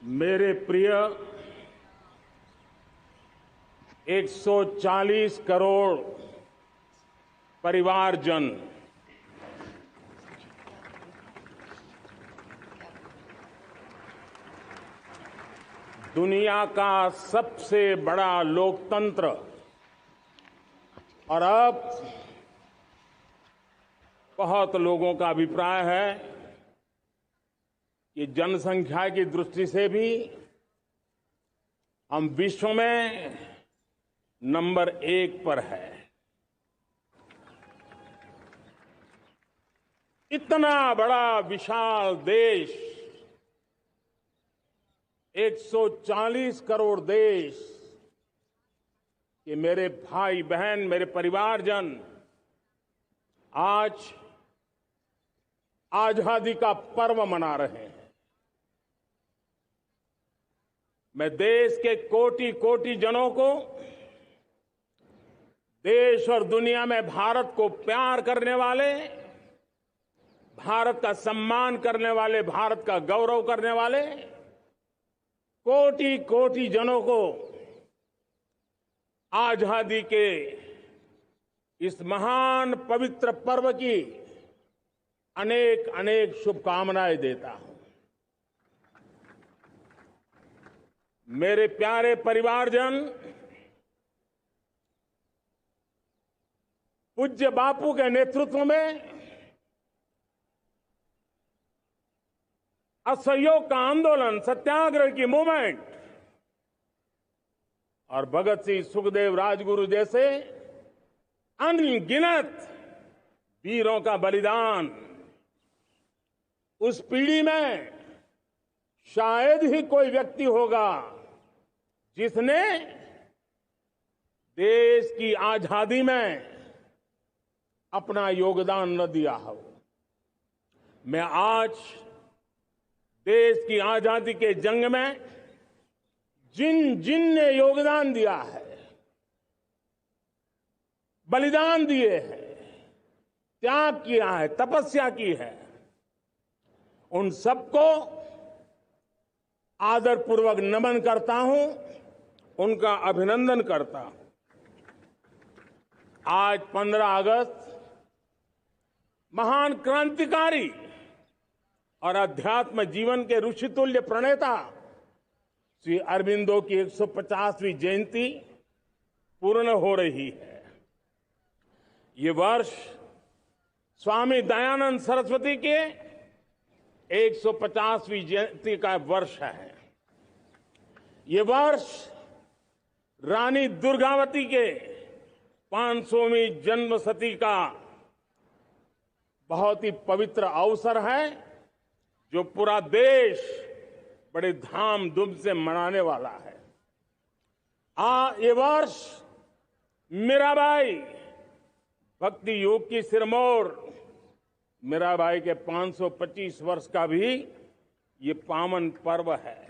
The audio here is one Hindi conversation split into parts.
मेरे प्रिय 140 करोड़ परिवारजन, दुनिया का सबसे बड़ा लोकतंत्र और अब बहुत लोगों का अभिप्राय है कि जनसंख्या की दृष्टि से भी हम विश्व में नंबर 1 पर है। इतना बड़ा विशाल देश, 140 करोड़ देश कि मेरे भाई बहन, मेरे परिवारजन आज आजादी का पर्व मना रहे हैं। मैं देश के कोटि कोटि जनों को, देश और दुनिया में भारत को प्यार करने वाले, भारत का सम्मान करने वाले, भारत का गौरव करने वाले कोटि कोटि जनों को आजादी के इस महान पवित्र पर्व की अनेक अनेक शुभकामनाएं देता हूं। मेरे प्यारे परिवारजन, पूज्य बापू के नेतृत्व में असहयोग का आंदोलन, सत्याग्रह की मूवमेंट और भगत सिंह, सुखदेव, राजगुरु जैसे अनगिनत वीरों का बलिदान, उस पीढ़ी में शायद ही कोई व्यक्ति होगा जिसने देश की आजादी में अपना योगदान न दिया हो। मैं आज देश की आजादी के जंग में जिन जिन ने योगदान दिया है, बलिदान दिए हैं, त्याग किया है, तपस्या की है, उन सबको आदरपूर्वक नमन करता हूं, उनका अभिनंदन करता हूं। आज 15 अगस्त महान क्रांतिकारी और अध्यात्म जीवन के ऋषितुल्य प्रणेता श्री अरबिंदो की 150वीं जयंती पूर्ण हो रही है। ये वर्ष स्वामी दयानंद सरस्वती के 150वीं जयंती का वर्ष है। ये वर्ष रानी दुर्गावती के 500वीं जन्मशती का बहुत ही पवित्र अवसर है, जो पूरा देश बड़े धामधूम से मनाने वाला है। ये वर्ष मीराबाई, भक्ति योग की सिरमौर मीराबाई के 525 वर्ष का भी ये पावन पर्व है।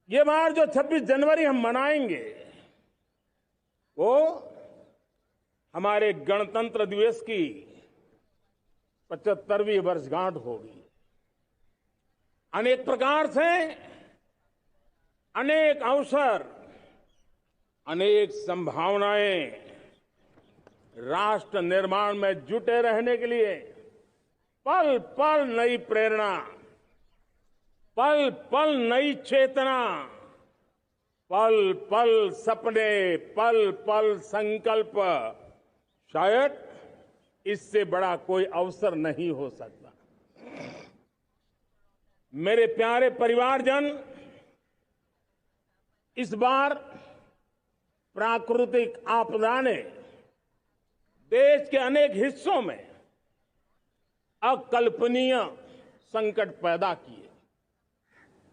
ये बार जो 26 जनवरी हम मनाएंगे वो हमारे गणतंत्र दिवस की 75वीं वर्षगांठ होगी। अनेक प्रकार से अनेक अवसर, अनेक संभावनाएं राष्ट्र निर्माण में जुटे रहने के लिए पल पल नई प्रेरणा, पल पल नई चेतना, पल पल सपने, पल पल संकल्प, शायद इससे बड़ा कोई अवसर नहीं हो सकता। मेरे प्यारे परिवारजन, इस बार प्राकृतिक आपदा ने देश के अनेक हिस्सों में अकल्पनीय संकट पैदा किए।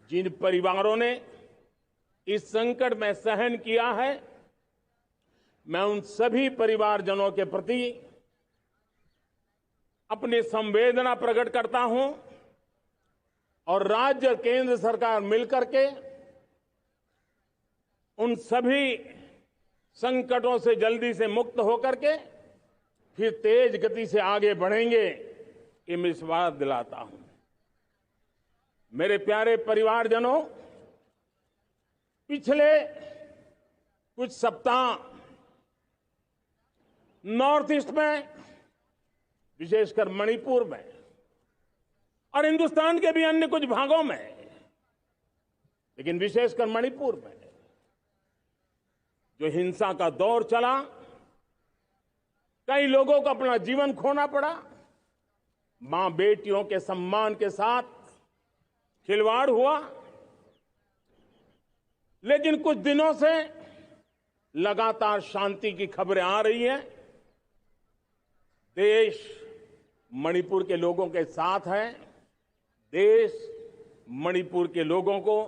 जिन परिवारों ने इस संकट में सहन किया है, मैं उन सभी परिवारजनों के प्रति अपनी संवेदना प्रकट करता हूं और राज्य और केंद्र सरकार मिलकर के उन सभी संकटों से जल्दी से मुक्त होकर के फिर तेज गति से आगे बढ़ेंगे, ये मैं विश्वास दिलाता हूं। मेरे प्यारे परिवारजनों, पिछले कुछ सप्ताह नॉर्थ ईस्ट में, विशेषकर मणिपुर में और हिंदुस्तान के भी अन्य कुछ भागों में, लेकिन विशेषकर मणिपुर में जो हिंसा का दौर चला, कई लोगों को अपना जीवन खोना पड़ा, मां बेटियों के सम्मान के साथ खिलवाड़ हुआ। लेकिन कुछ दिनों से लगातार शांति की खबरें आ रही हैं। देश मणिपुर के लोगों के साथ है। देश मणिपुर के लोगों को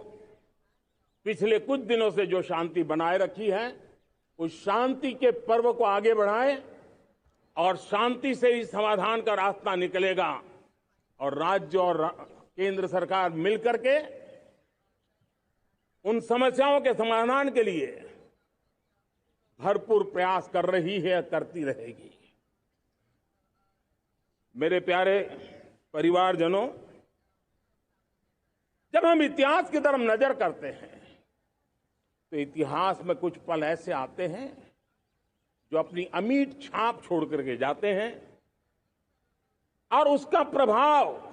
पिछले कुछ दिनों से जो शांति बनाए रखी है, उस शांति के पर्व को आगे बढ़ाए और शांति से ही समाधान का रास्ता निकलेगा और राज्य और केंद्र सरकार मिलकर के उन समस्याओं के समाधान के लिए भरपूर प्रयास कर रही है, करती रहेगी। मेरे प्यारे परिवारजनों, जब हम इतिहास की तरफ नजर करते हैं तो इतिहास में कुछ पल ऐसे आते हैं जो अपनी अमिट छाप छोड़ करके जाते हैं और उसका प्रभाव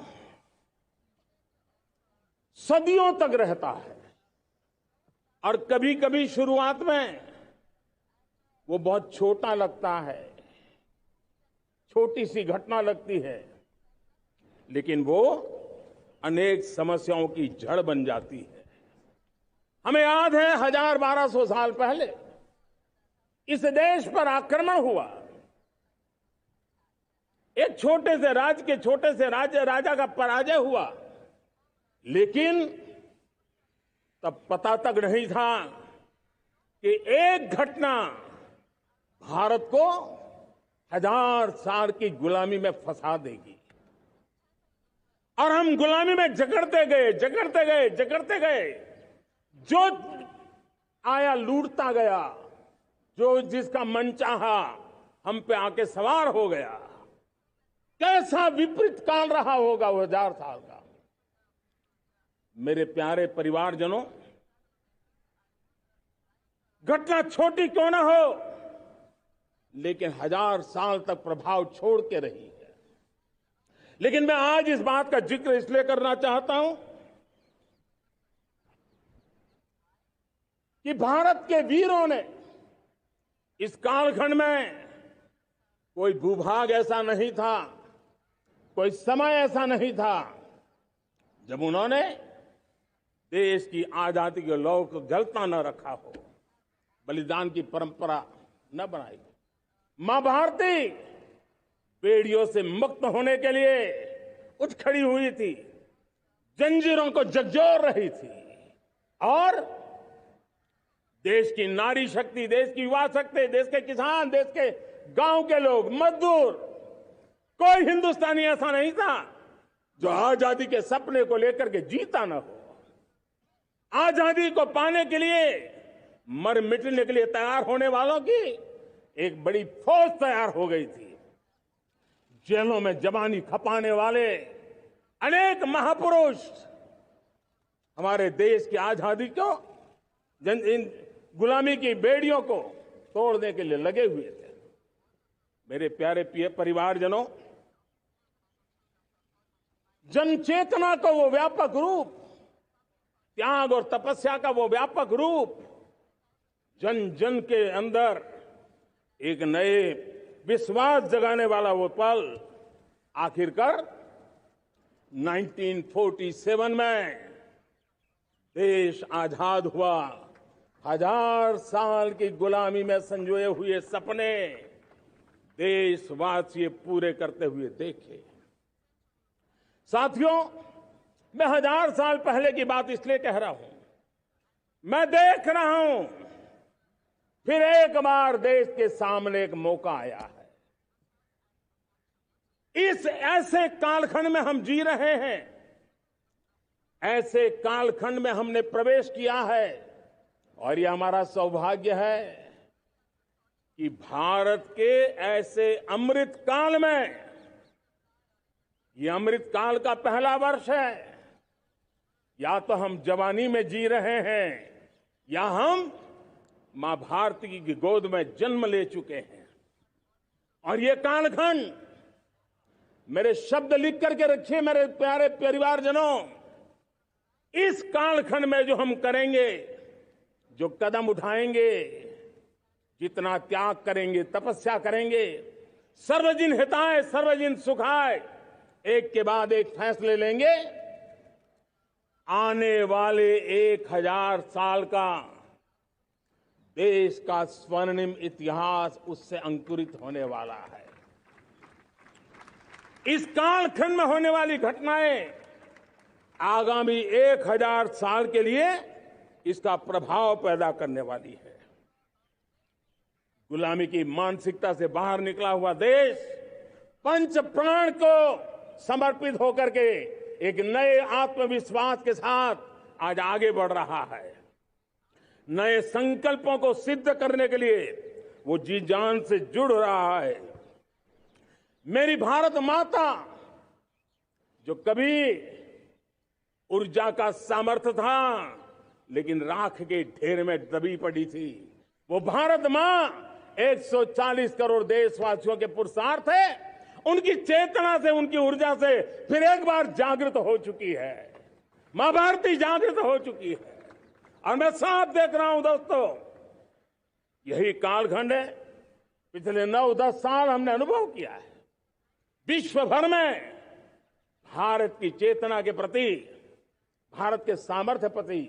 सदियों तक रहता है। और कभी कभी शुरुआत में वो बहुत छोटा लगता है, छोटी सी घटना लगती है, लेकिन वो अनेक समस्याओं की जड़ बन जाती है। हमें याद है 1000-1200 साल पहले इस देश पर आक्रमण हुआ। एक छोटे से राज्य के छोटे से राजा का पराजय हुआ, लेकिन तब पता तक नहीं था कि एक घटना भारत को 1000 साल की गुलामी में फंसा देगी। और हम गुलामी में जकड़ते गए, जो आया लूटता गया, जो जिसका मन चाहा हम पे आके सवार हो गया। कैसा विपरीत काल रहा होगा वो 1000 साल का। मेरे प्यारे परिवारजनों, घटना छोटी क्यों ना हो, लेकिन 1000 साल तक प्रभाव छोड़ के रही है। लेकिन मैं आज इस बात का जिक्र इसलिए करना चाहता हूं कि भारत के वीरों ने इस कालखंड में कोई भूभाग ऐसा नहीं था, कोई समय ऐसा नहीं था जब उन्होंने देश की आजादी के लौ को जलता न रखा हो, बलिदान की परंपरा न बनाई। मां भारती बेड़ियों से मुक्त होने के लिए उठ खड़ी हुई थी, जंजीरों को झकझोर रही थी और देश की नारी शक्ति, देश की युवा शक्ति, देश के किसान, देश के गांव के लोग, मजदूर, कोई हिंदुस्तानी ऐसा नहीं था जो आजादी के सपने को लेकर के जीता न हो। आजादी को पाने के लिए मर मिटने के लिए तैयार होने वालों की एक बड़ी फौज तैयार हो गई थी। जेलों में जवानी खपाने वाले अनेक महापुरुष हमारे देश की आजादी को, इन गुलामी की बेड़ियों को तोड़ने के लिए लगे हुए थे। मेरे प्यारे परिवारजनों, जन चेतना का वो व्यापक रूप, त्याग और तपस्या का वो व्यापक रूप, जन जन के अंदर एक नए विश्वास जगाने वाला वो पल आखिरकार 1947 में देश आजाद हुआ। 1000 साल की गुलामी में संजोए हुए सपने देशवासी पूरे करते हुए देखे। साथियों, मैं 1000 साल पहले की बात इसलिए कह रहा हूं, मैं देख रहा हूं फिर एक बार देश के सामने एक मौका आया है। इस ऐसे कालखंड में हम जी रहे हैं, ऐसे कालखंड में हमने प्रवेश किया है और ये हमारा सौभाग्य है कि भारत के ऐसे अमृत काल में, ये अमृत काल का पहला वर्ष है, या तो हम जवानी में जी रहे हैं या हम मां भारती की गोद में जन्म ले चुके हैं। और ये कालखंड, मेरे शब्द लिख करके रखिए मेरे प्यारे परिवारजनों, इस कालखंड में जो हम करेंगे, जो कदम उठाएंगे, जितना त्याग करेंगे, तपस्या करेंगे, सर्वजन हिताय सर्वजन सुखाय, एक के बाद एक फैसले लेंगे, आने वाले 1000 साल का देश का स्वर्णिम इतिहास उससे अंकुरित होने वाला है। इस कालखंड में होने वाली घटनाएं आगामी 1000 साल के लिए इसका प्रभाव पैदा करने वाली है। गुलामी की मानसिकता से बाहर निकला हुआ देश पंच प्राण को समर्पित होकर के एक नए आत्मविश्वास के साथ आज आगे बढ़ रहा है। नए संकल्पों को सिद्ध करने के लिए वो जी जान से जुड़ रहा है। मेरी भारत माता, जो कभी ऊर्जा का सामर्थ्य था लेकिन राख के ढेर में दबी पड़ी थी, वो भारत मां 140 करोड़ देशवासियों के पुरुषार्थ है। उनकी चेतना से, उनकी ऊर्जा से फिर एक बार जागृत हो चुकी है। मां भारती जागृत हो चुकी है। और मैं साफ देख रहा हूं दोस्तों, यही कालखंड है। पिछले 9-10 साल हमने अनुभव किया है, विश्व भर में भारत की चेतना के प्रति, भारत के सामर्थ्य प्रति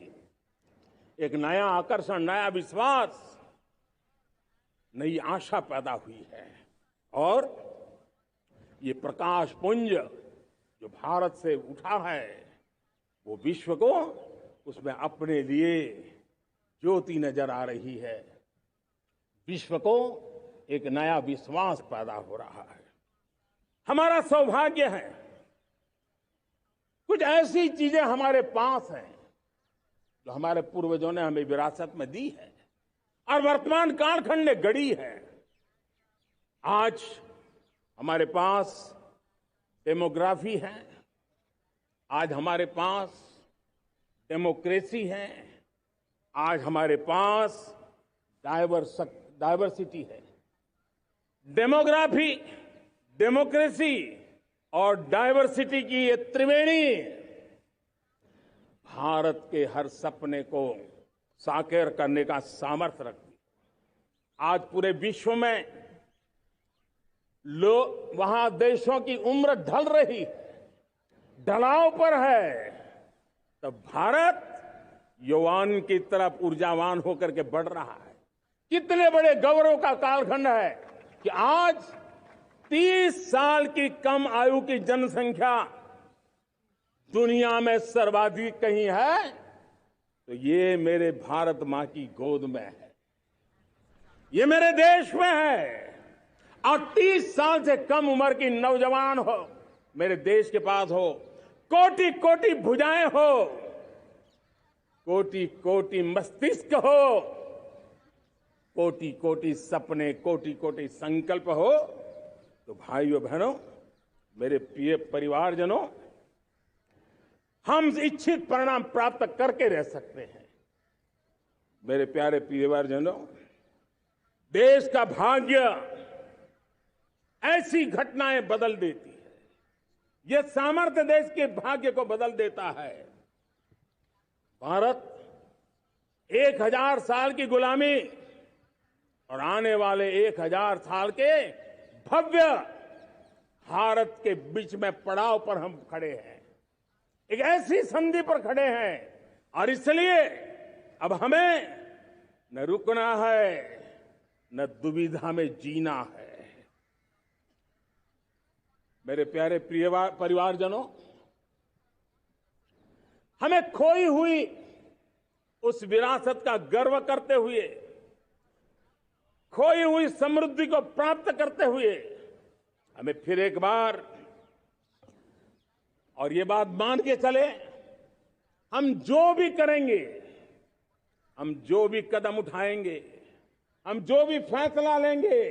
एक नया आकर्षण, नया विश्वास, नई आशा पैदा हुई है। और ये प्रकाश पुंज जो भारत से उठा है, वो विश्व को उसमें अपने लिए ज्योति नजर आ रही है। विश्व को एक नया विश्वास पैदा हो रहा है। हमारा सौभाग्य है, कुछ ऐसी चीजें हमारे पास हैं जो हमारे पूर्वजों ने हमें विरासत में दी है और वर्तमान कालखंड ने गढ़ी है। आज हमारे पास डेमोग्राफी है, आज हमारे पास डेमोक्रेसी है, आज हमारे पास डायवर्सिटी है। डेमोग्राफी, डेमोक्रेसी और डायवर्सिटी की ये त्रिवेणी भारत के हर सपने को साकार करने का सामर्थ्य रखती है। आज पूरे विश्व में वहां देशों की उम्र ढल रही है, ढलाव पर है, तब भारत युवान की तरफ ऊर्जावान होकर के बढ़ रहा है। कितने बड़े गौरव का कालखंड है कि आज 30 साल की कम आयु की जनसंख्या दुनिया में सर्वाधिक कहीं है तो ये मेरे भारत मां की गोद में है, ये मेरे देश में है। और 30 साल से कम उम्र की नौजवान हो मेरे देश के पास हो, कोटि कोटि भुजाएं हो, कोटि कोटि मस्तिष्क हो, कोटि कोटि सपने, कोटि कोटि संकल्प हो, तो भाइयों बहनों, मेरे प्रिय परिवारजनों, हम इच्छित परिणाम प्राप्त करके रह सकते हैं। मेरे प्यारे परिवारजनों, देश का भाग्य ऐसी घटनाएं बदल देती है। यह सामर्थ्य देश के भाग्य को बदल देता है। भारत 1000 साल की गुलामी और आने वाले 1000 साल के भव्य भारत के बीच में पड़ाव पर हम खड़े हैं, एक ऐसी संधि पर खड़े हैं। और इसलिए अब हमें न रुकना है, न दुविधा में जीना है। मेरे प्यारे प्रिय परिवारजनों, हमें खोई हुई उस विरासत का गर्व करते हुए, खोई हुई समृद्धि को प्राप्त करते हुए, हमें फिर एक बार, और ये बात मान के चले, हम जो भी करेंगे, हम जो भी कदम उठाएंगे, हम जो भी फैसला लेंगे,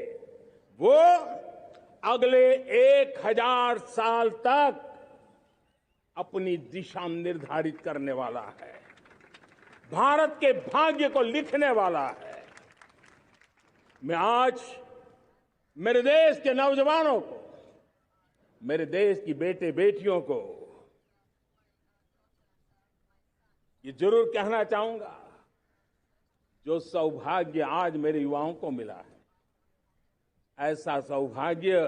वो अगले 1000 साल तक अपनी दिशा निर्धारित करने वाला है, भारत के भाग्य को लिखने वाला है। मैं आज मेरे देश के नौजवानों को, मेरे देश की बेटे बेटियों को ये जरूर कहना चाहूंगा, जो सौभाग्य आज मेरे युवाओं को मिला है, ऐसा सौभाग्य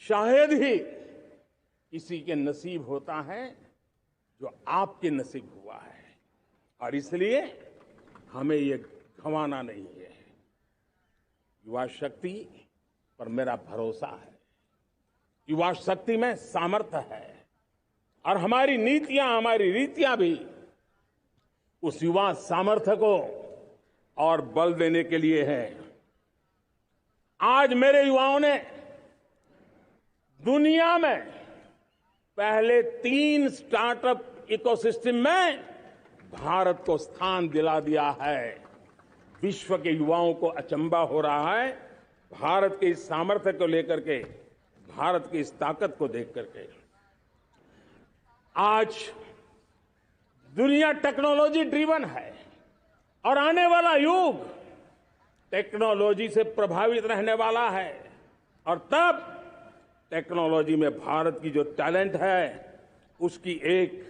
शायद ही किसी के नसीब होता है जो आपके नसीब हुआ है, और इसलिए हमें ये गंवाना नहीं है। युवा शक्ति पर मेरा भरोसा है, युवा शक्ति में सामर्थ्य है, और हमारी नीतियां, हमारी रीतियां भी उस युवा सामर्थ्य को और बल देने के लिए है। आज मेरे युवाओं ने दुनिया में पहले 3 स्टार्टअप इकोसिस्टम में भारत को स्थान दिला दिया है। विश्व के युवाओं को अचंभा हो रहा है भारत के इस सामर्थ्य को लेकर के, भारत की इस ताकत को देख करके। आज दुनिया टेक्नोलॉजी ड्रिवन है और आने वाला युग टेक्नोलॉजी से प्रभावित रहने वाला है, और तब टेक्नोलॉजी में भारत की जो टैलेंट है उसकी एक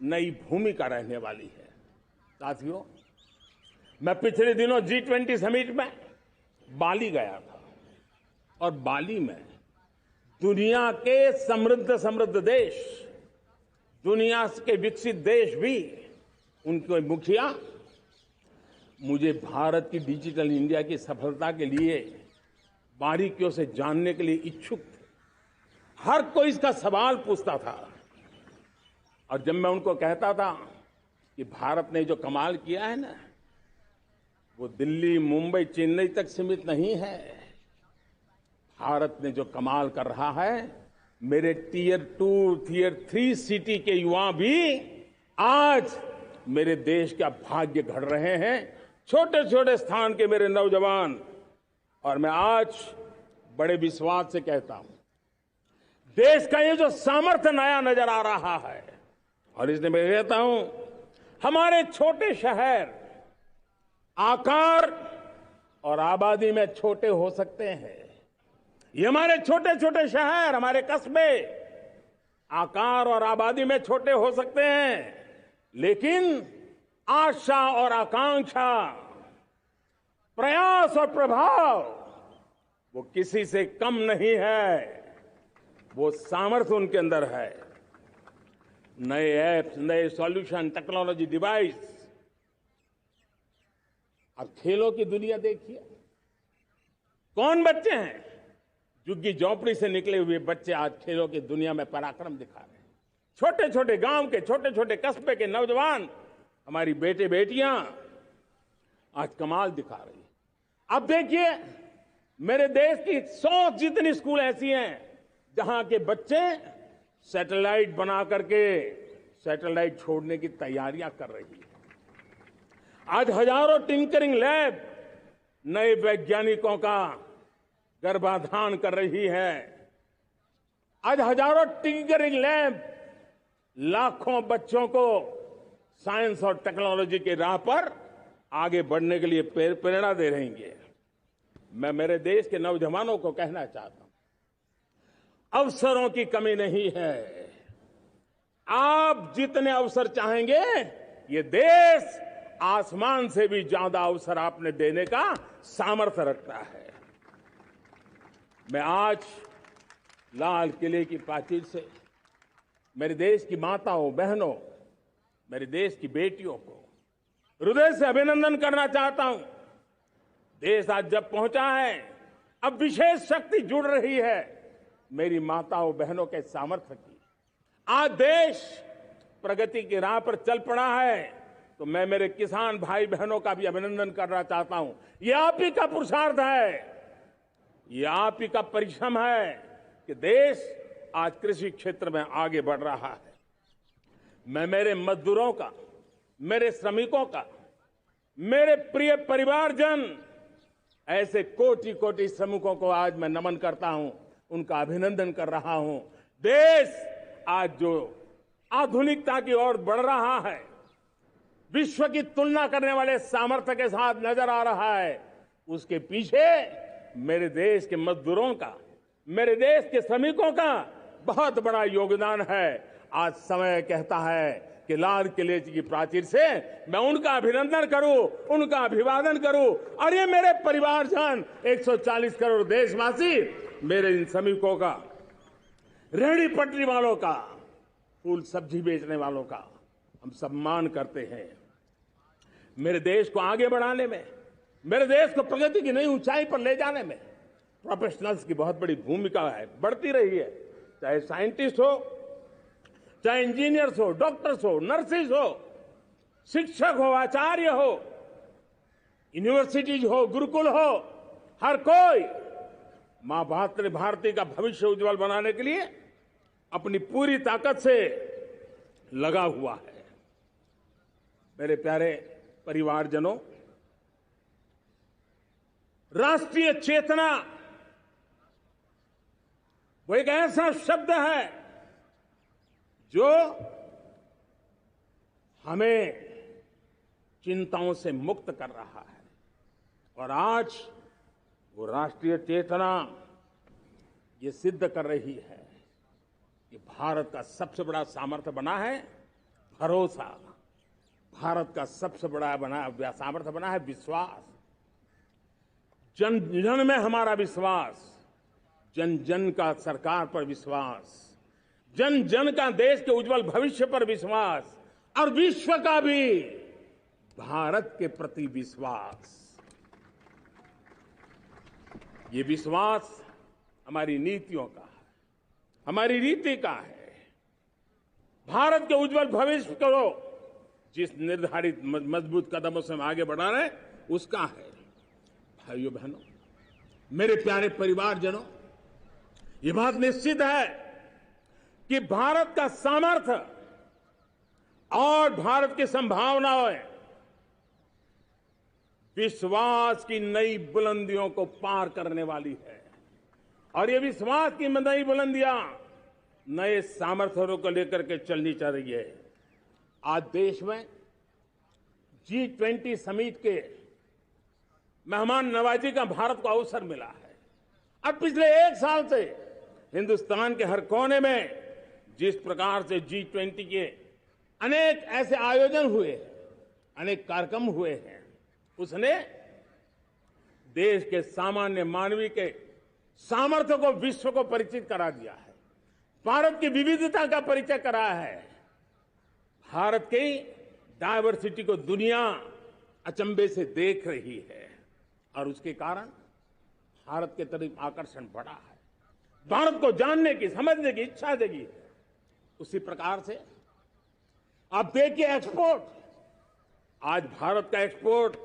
नई भूमिका रहने वाली है। साथियों, मैं पिछले दिनों G20 समिट में बाली गया था, और बाली में दुनिया के समृद्ध देश, दुनिया के विकसित देश भी, उनके मुखिया मुझे भारत की डिजिटल इंडिया की सफलता के लिए बारीकियों से जानने के लिए इच्छुक थे। हर कोई इसका सवाल पूछता था, और जब मैं उनको कहता था कि भारत ने जो कमाल किया है ना, वो दिल्ली, मुंबई, चेन्नई तक सीमित नहीं है। भारत ने जो कमाल कर रहा है, मेरे टियर 2, टियर 3 सिटी के युवा भी आज मेरे देश का भाग्य गढ़ रहे हैं, छोटे छोटे स्थान के मेरे नौजवान। और मैं आज बड़े विश्वास से कहता हूं, देश का ये जो सामर्थ्य नया नजर आ रहा है, और इसलिए मैं कहता हूं, हमारे छोटे शहर आकार और आबादी में छोटे हो सकते हैं। ये हमारे छोटे छोटे शहर, हमारे कस्बे आकार और आबादी में छोटे हो सकते हैं, लेकिन आशा और आकांक्षा, प्रयास और प्रभाव वो किसी से कम नहीं है। वो सामर्थ्य उनके अंदर है। नए ऐप्स, नए सॉल्यूशन, टेक्नोलॉजी डिवाइस। अब खेलों की दुनिया देखिए, कौन बच्चे हैं? झुग्गी झोंपड़ी से निकले हुए बच्चे आज खेलों की दुनिया में पराक्रम दिखा रहे हैं। छोटे छोटे गांव के, छोटे छोटे कस्बे के नौजवान, हमारी बेटे बेटियां आज कमाल दिखा रही हैं। अब देखिए, मेरे देश की 100 जितनी स्कूल ऐसी हैं जहां के बच्चे सैटेलाइट बना करके सैटेलाइट छोड़ने की तैयारियां कर रही है। आज हजारों टिंकरिंग लैब नए वैज्ञानिकों का गर्भाधान कर रही है। आज हजारों टिंकरिंग लैब लाखों बच्चों को साइंस और टेक्नोलॉजी के राह पर आगे बढ़ने के लिए प्रेरणा दे रही है। मैं मेरे देश के नौजवानों को कहना चाहता हूं, अवसरों की कमी नहीं है। आप जितने अवसर चाहेंगे, ये देश आसमान से भी ज्यादा अवसर आपने देने का सामर्थ्य रखता है। मैं आज लाल किले की प्राचीर से मेरे देश की माताओं, बहनों, मेरे देश की बेटियों को हृदय से अभिनंदन करना चाहता हूं। देश आज जब पहुंचा है, अब विशेष शक्ति जुड़ रही है मेरी माताओं बहनों के सामर्थ्य की। आज देश प्रगति की राह पर चल पड़ा है, तो मैं मेरे किसान भाई बहनों का भी अभिनंदन करना चाहता हूं। ये आप ही का पुरुषार्थ है, ये आप ही का परिश्रम है कि देश आज कृषि क्षेत्र में आगे बढ़ रहा है। मैं मेरे मजदूरों का, मेरे श्रमिकों का, मेरे प्रिय परिवारजन, ऐसे कोटि कोटि श्रमिकों को आज मैं नमन करता हूं, उनका अभिनंदन कर रहा हूं। देश आज जो आधुनिकता की ओर बढ़ रहा है, विश्व की तुलना करने वाले सामर्थ्य के साथ नजर आ रहा है, उसके पीछे मेरे देश के मजदूरों का, मेरे देश के श्रमिकों का बहुत बड़ा योगदान है। आज समय कहता है कि लाल किले की प्राचीर से मैं उनका अभिनंदन करूं, उनका अभिवादन करूं, और ये मेरे परिवारजन 140 करोड़ देशवासी, मेरे इन श्रमिकों का, रेहड़ी पटरी वालों का, फूल सब्जी बेचने वालों का हम सम्मान करते हैं। मेरे देश को आगे बढ़ाने में, मेरे देश को प्रगति की नई ऊंचाई पर ले जाने में प्रोफेशनल्स की बहुत बड़ी भूमिका है, बढ़ती रही है। चाहे साइंटिस्ट हो, चाहे इंजीनियर्स हो, डॉक्टर्स हो, नर्सेज हो, शिक्षक हो, आचार्य हो, यूनिवर्सिटीज हो, गुरुकुल हो, हर कोई मां भारती का भविष्य उज्जवल बनाने के लिए अपनी पूरी ताकत से लगा हुआ है। मेरे प्यारे परिवारजनों, राष्ट्रीय चेतना वो एक ऐसा शब्द है जो हमें चिंताओं से मुक्त कर रहा है, और आज वो राष्ट्रीय चेतना ये सिद्ध कर रही है कि भारत का सबसे बड़ा सामर्थ्य बना है भरोसा, भारत का सबसे बड़ा सामर्थ्य बना है विश्वास। जन जन में हमारा विश्वास, जन जन का सरकार पर विश्वास, जन जन का देश के उज्जवल भविष्य पर विश्वास, और विश्व का भी भारत के प्रति विश्वास। ये विश्वास हमारी नीतियों का है, हमारी रीति का है। भारत के उज्जवल भविष्य को जिस निर्धारित मजबूत कदमों से हम आगे बढ़ा रहे हैं, उसका है। भाइयों बहनों, मेरे प्यारे परिवारजनों, ये बात निश्चित है कि भारत का सामर्थ्य और भारत की संभावनाएं विश्वास की नई बुलंदियों को पार करने वाली है, और ये विश्वास की नई बुलंदियां नए सामर्थ्यों को लेकर के चलनी चाह रही है। आज देश में G20 समिट के मेहमान नवाजी का भारत को अवसर मिला है। अब पिछले एक साल से हिंदुस्तान के हर कोने में जिस प्रकार से G20 के अनेक ऐसे आयोजन हुए, अनेक कार्यक्रम हुए हैं, उसने देश के सामान्य मानवी के सामर्थ्य को विश्व को परिचित करा दिया है, भारत की विविधता का परिचय कराया है, भारत की डायवर्सिटी को दुनिया अचंभे से देख रही है, और उसके कारण भारत के तरफ आकर्षण बढ़ा है, भारत को जानने की, समझने की इच्छा जगी है। उसी प्रकार से आप देखिए एक्सपोर्ट, आज भारत का एक्सपोर्ट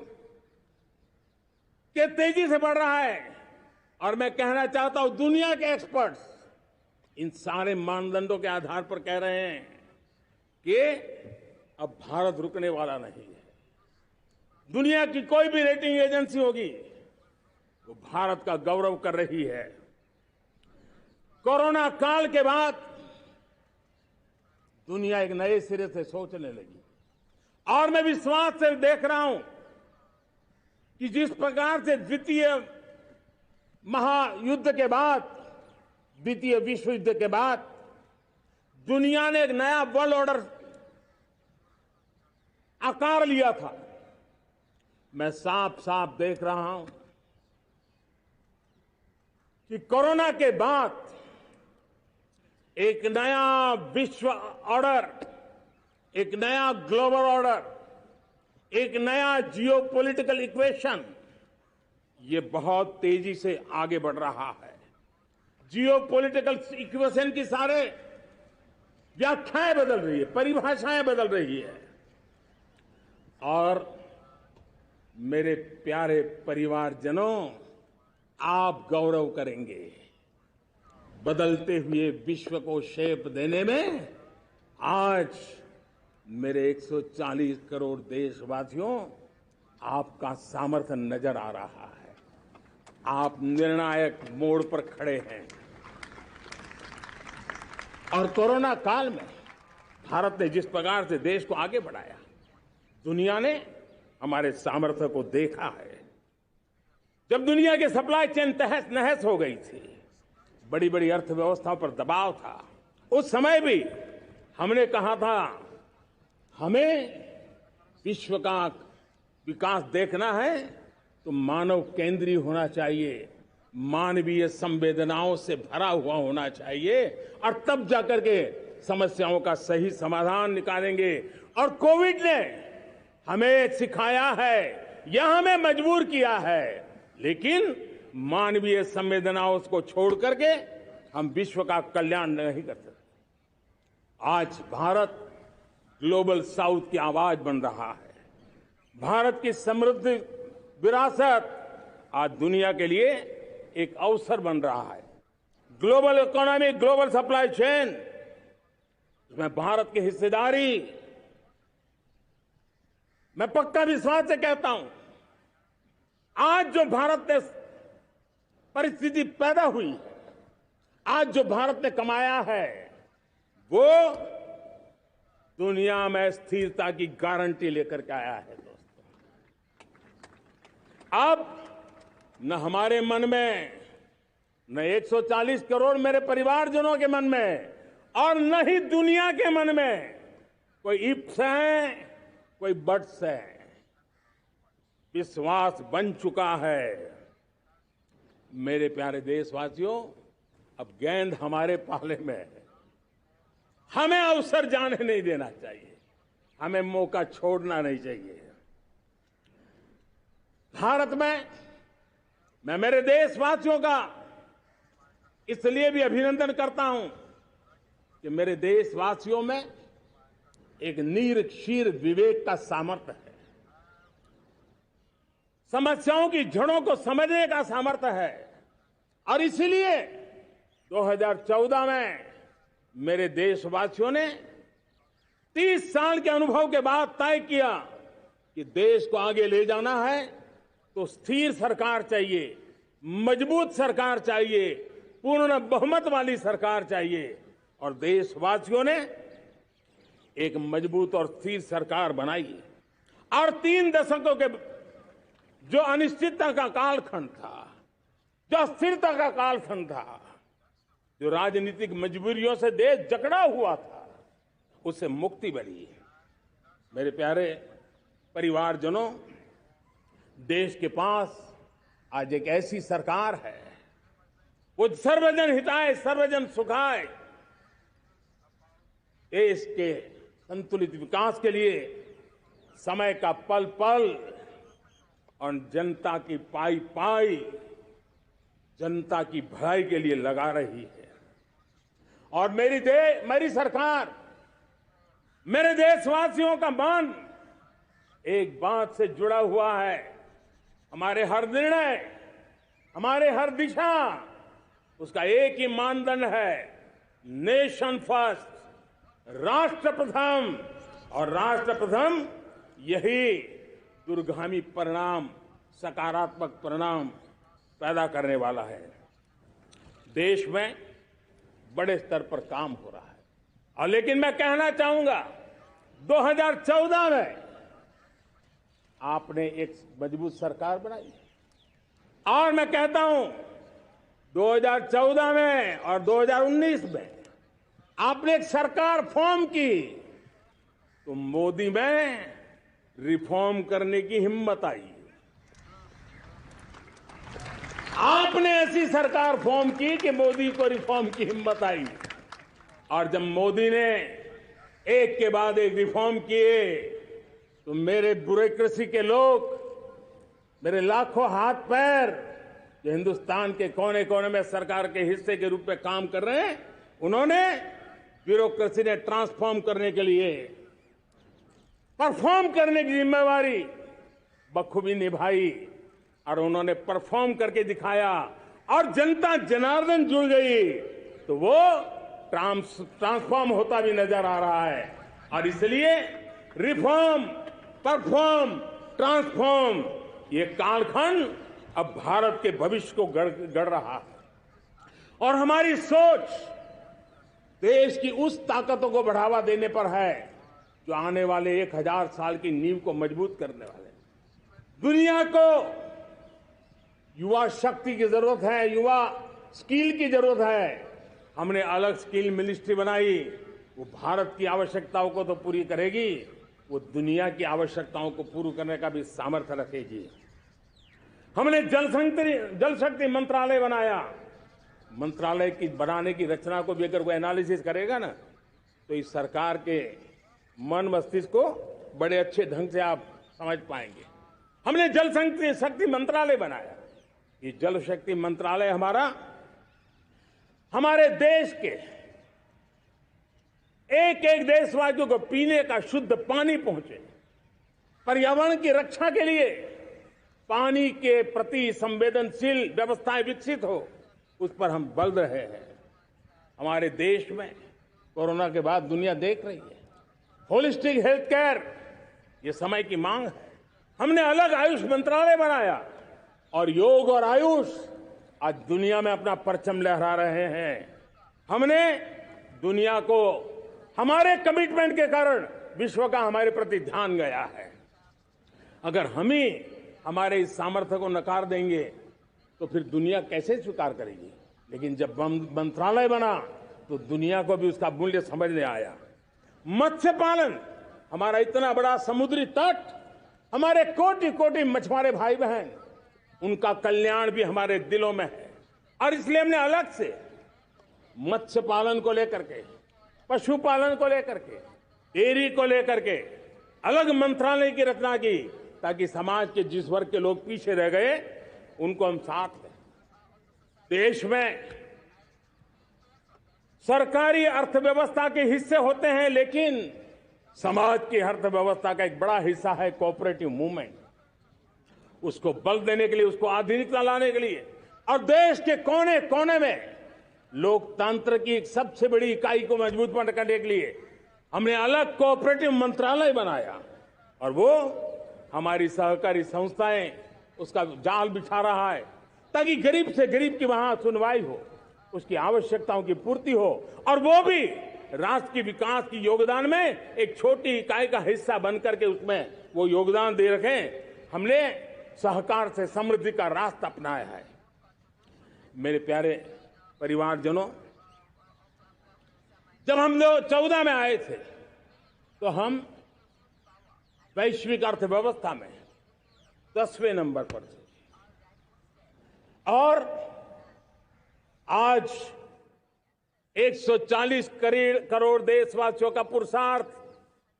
के तेजी से बढ़ रहा है, और मैं कहना चाहता हूं दुनिया के एक्सपर्ट्स इन सारे मानदंडों के आधार पर कह रहे हैं कि अब भारत रुकने वाला नहीं है। दुनिया की कोई भी रेटिंग एजेंसी होगी वो भारत का गौरव कर रही है। कोरोना काल के बाद दुनिया एक नए सिरे से सोचने लगी, और मैं विश्वास से देख रहा हूं कि जिस प्रकार से द्वितीय महायुद्ध के बाद, द्वितीय विश्व युद्ध के बाद दुनिया ने एक नया वर्ल्ड ऑर्डर आकार लिया था, मैं साफ साफ देख रहा हूं कि कोरोना के बाद एक नया विश्व ऑर्डर, एक नया ग्लोबल ऑर्डर, एक नया जियोपॉलिटिकल इक्वेशन, ये बहुत तेजी से आगे बढ़ रहा है। जियोपॉलिटिकल इक्वेशन की सारे व्याख्याएं बदल रही है, परिभाषाएं बदल रही है, और मेरे प्यारे परिवारजनों, आप गौरव करेंगे। बदलते हुए विश्व को शेप देने में आज मेरे 140 करोड़ देशवासियों, आपका सामर्थ्य नजर आ रहा है। आप निर्णायक मोड़ पर खड़े हैं, और कोरोना काल में भारत ने जिस प्रकार से देश को आगे बढ़ाया, दुनिया ने हमारे सामर्थ्य को देखा है। जब दुनिया की सप्लाई चेन तहस नहस हो गई थी, बड़ी बड़ी अर्थव्यवस्थाओं पर दबाव था, उस समय भी हमने कहा था हमें विश्व का विकास देखना है तो मानव केंद्रीय होना चाहिए, मानवीय संवेदनाओं से भरा हुआ होना चाहिए, और तब जाकर के समस्याओं का सही समाधान निकालेंगे। और कोविड ने हमें सिखाया है या हमें मजबूर किया है, लेकिन मानवीय संवेदनाओं को छोड़ करके हम विश्व का कल्याण नहीं कर सकते। आज भारत ग्लोबल साउथ की आवाज बन रहा है। भारत की समृद्ध विरासत आज दुनिया के लिए एक अवसर बन रहा है। Global economy, global supply chain, इसमें भारत की हिस्सेदारी, मैं पक्का विश्वास से कहता हूं, आज जो भारत ने परिस्थिति पैदा हुई है, आज जो भारत ने कमाया है, वो दुनिया में स्थिरता की गारंटी लेकर के आया है। दोस्तों, अब न हमारे मन में, न 140 करोड़ मेरे परिवारजनों के मन में, और न ही दुनिया के मन में कोई इफ्स है, कोई बट्स है। विश्वास बन चुका है। मेरे प्यारे देशवासियों, अब गेंद हमारे पाले में है। हमें अवसर जाने नहीं देना चाहिए, हमें मौका छोड़ना नहीं चाहिए। भारत में मैं मेरे देशवासियों का इसलिए भी अभिनंदन करता हूं कि मेरे देशवासियों में एक नीर-क्षीर विवेक का सामर्थ्य है, समस्याओं की जड़ों को समझने का सामर्थ्य है। और इसलिए 2014 में मेरे देशवासियों ने 30 साल के अनुभव के बाद तय किया कि देश को आगे ले जाना है तो स्थिर सरकार चाहिए, मजबूत सरकार चाहिए, पूर्ण बहुमत वाली सरकार चाहिए। और देशवासियों ने एक मजबूत और स्थिर सरकार बनाई। और 3 दशकों के जो अनिश्चितता का कालखंड था, जो अस्थिरता का कालखंड था, जो राजनीतिक मजबूरियों से देश जकड़ा हुआ था, उससे मुक्ति मिली। मेरे प्यारे परिवारजनों, देश के पास आज एक ऐसी सरकार है, वो सर्वजन हिताय सर्वजन सुखाय, देश के संतुलित विकास के लिए समय का पल पल और जनता की पाई पाई, जनता की भलाई के लिए लगा रही है। और मेरी सरकार, मेरे देशवासियों का मन एक बात से जुड़ा हुआ है। हमारे हर निर्णय, हमारे हर दिशा, उसका एक ही मानदंड है, नेशन फर्स्ट, राष्ट्र प्रथम। और राष्ट्र प्रथम यही दूरगामी परिणाम, सकारात्मक परिणाम पैदा करने वाला है। देश में बड़े स्तर पर काम हो रहा है। और लेकिन मैं कहना चाहूंगा, 2014 में आपने एक मजबूत सरकार बनाई, और मैं कहता हूं 2014 में और 2019 में आपने एक सरकार फॉर्म की, तो मोदी में रिफॉर्म करने की हिम्मत आई। आपने ऐसी सरकार फॉर्म की कि मोदी को रिफॉर्म की हिम्मत आई। और जब मोदी ने एक के बाद एक रिफॉर्म किए, तो मेरे ब्यूरोक्रेसी के लोग, मेरे लाखों हाथ पैर जो हिंदुस्तान के कोने कोने में सरकार के हिस्से के रूप में काम कर रहे हैं, उन्होंने ब्यूरोक्रेसी ने ट्रांसफॉर्म करने के लिए, परफॉर्म करने की जिम्मेवारी बखूबी निभाई। और उन्होंने परफॉर्म करके दिखाया, और जनता जनार्दन जुड़ गई, तो वो ट्रांसफॉर्म होता भी नजर आ रहा है। और इसलिए रिफॉर्म, परफॉर्म, ट्रांसफॉर्म, ये कालखंड अब भारत के भविष्य को गढ़ रहा है। और हमारी सोच देश की उस ताकतों को बढ़ावा देने पर है जो आने वाले 1000 साल की नींव को मजबूत करने वाले हैं। दुनिया को युवा शक्ति की जरूरत है, युवा स्किल की जरूरत है। हमने अलग स्किल मिनिस्ट्री बनाई, वो भारत की आवश्यकताओं को तो पूरी करेगी, वो दुनिया की आवश्यकताओं को पूरी करने का भी सामर्थ्य रखेगी। हमने जल शक्ति मंत्रालय बनाया। मंत्रालय की बनाने की रचना को भी अगर वो एनालिसिस करेगा ना, तो इस सरकार के मन मस्तिष्क को बड़े अच्छे ढंग से आप समझ पाएंगे। हमने जल शक्ति मंत्रालय बनाया। ये जल शक्ति मंत्रालय हमारे देश के एक एक देशवासियों को पीने का शुद्ध पानी पहुंचे, पर्यावरण की रक्षा के लिए पानी के प्रति संवेदनशील व्यवस्थाएं विकसित हो, उस पर हम बल रहे हैं। हमारे देश में कोरोना के बाद दुनिया देख रही है होलिस्टिक हेल्थ केयर, ये समय की मांग है। हमने अलग आयुष मंत्रालय बनाया और योग और आयुष आज दुनिया में अपना परचम लहरा रहे हैं। हमने दुनिया को हमारे कमिटमेंट के कारण विश्व का हमारे प्रति ध्यान गया है। अगर हम ही हमारे इस सामर्थ्य को नकार देंगे तो फिर दुनिया कैसे स्वीकार करेगी। लेकिन जब मंत्रालय बना तो दुनिया को भी उसका मूल्य समझ में आया। मत्स्य पालन, हमारा इतना बड़ा समुद्री तट, हमारे कोटि कोटि मछुआरे भाई बहन, उनका कल्याण भी हमारे दिलों में है। और इसलिए हमने अलग से मत्स्य पालन को लेकर के, पशुपालन को लेकर के, डेयरी को लेकर के अलग मंत्रालय की रचना की, ताकि समाज के जिस वर्ग के लोग पीछे रह गए उनको हम साथ लें। देश में सरकारी अर्थव्यवस्था के हिस्से होते हैं, लेकिन समाज की अर्थव्यवस्था का एक बड़ा हिस्सा है कोऑपरेटिव मूवमेंट। उसको बल देने के लिए, उसको आधुनिकता लाने के लिए और देश के कोने कोने में लोकतंत्र की एक सबसे बड़ी इकाई को मजबूत करने के लिए हमने अलग कोऑपरेटिव मंत्रालय बनाया। और वो हमारी सहकारी संस्थाएं उसका जाल बिछा रहा है, ताकि गरीब से गरीब की वहां सुनवाई हो, उसकी आवश्यकताओं की पूर्ति हो, और वो भी राष्ट्र के विकास की योगदान में एक छोटी इकाई का हिस्सा बनकर के उसमें वो योगदान दे रखें। हमने सहकार से समृद्धि का रास्ता अपनाया है। मेरे प्यारे परिवारजनों, जब हम लोग 14 में आए थे तो हम वैश्विक अर्थव्यवस्था में 10वें नंबर पर थे, और आज 140 करोड़ देशवासियों का पुरुषार्थ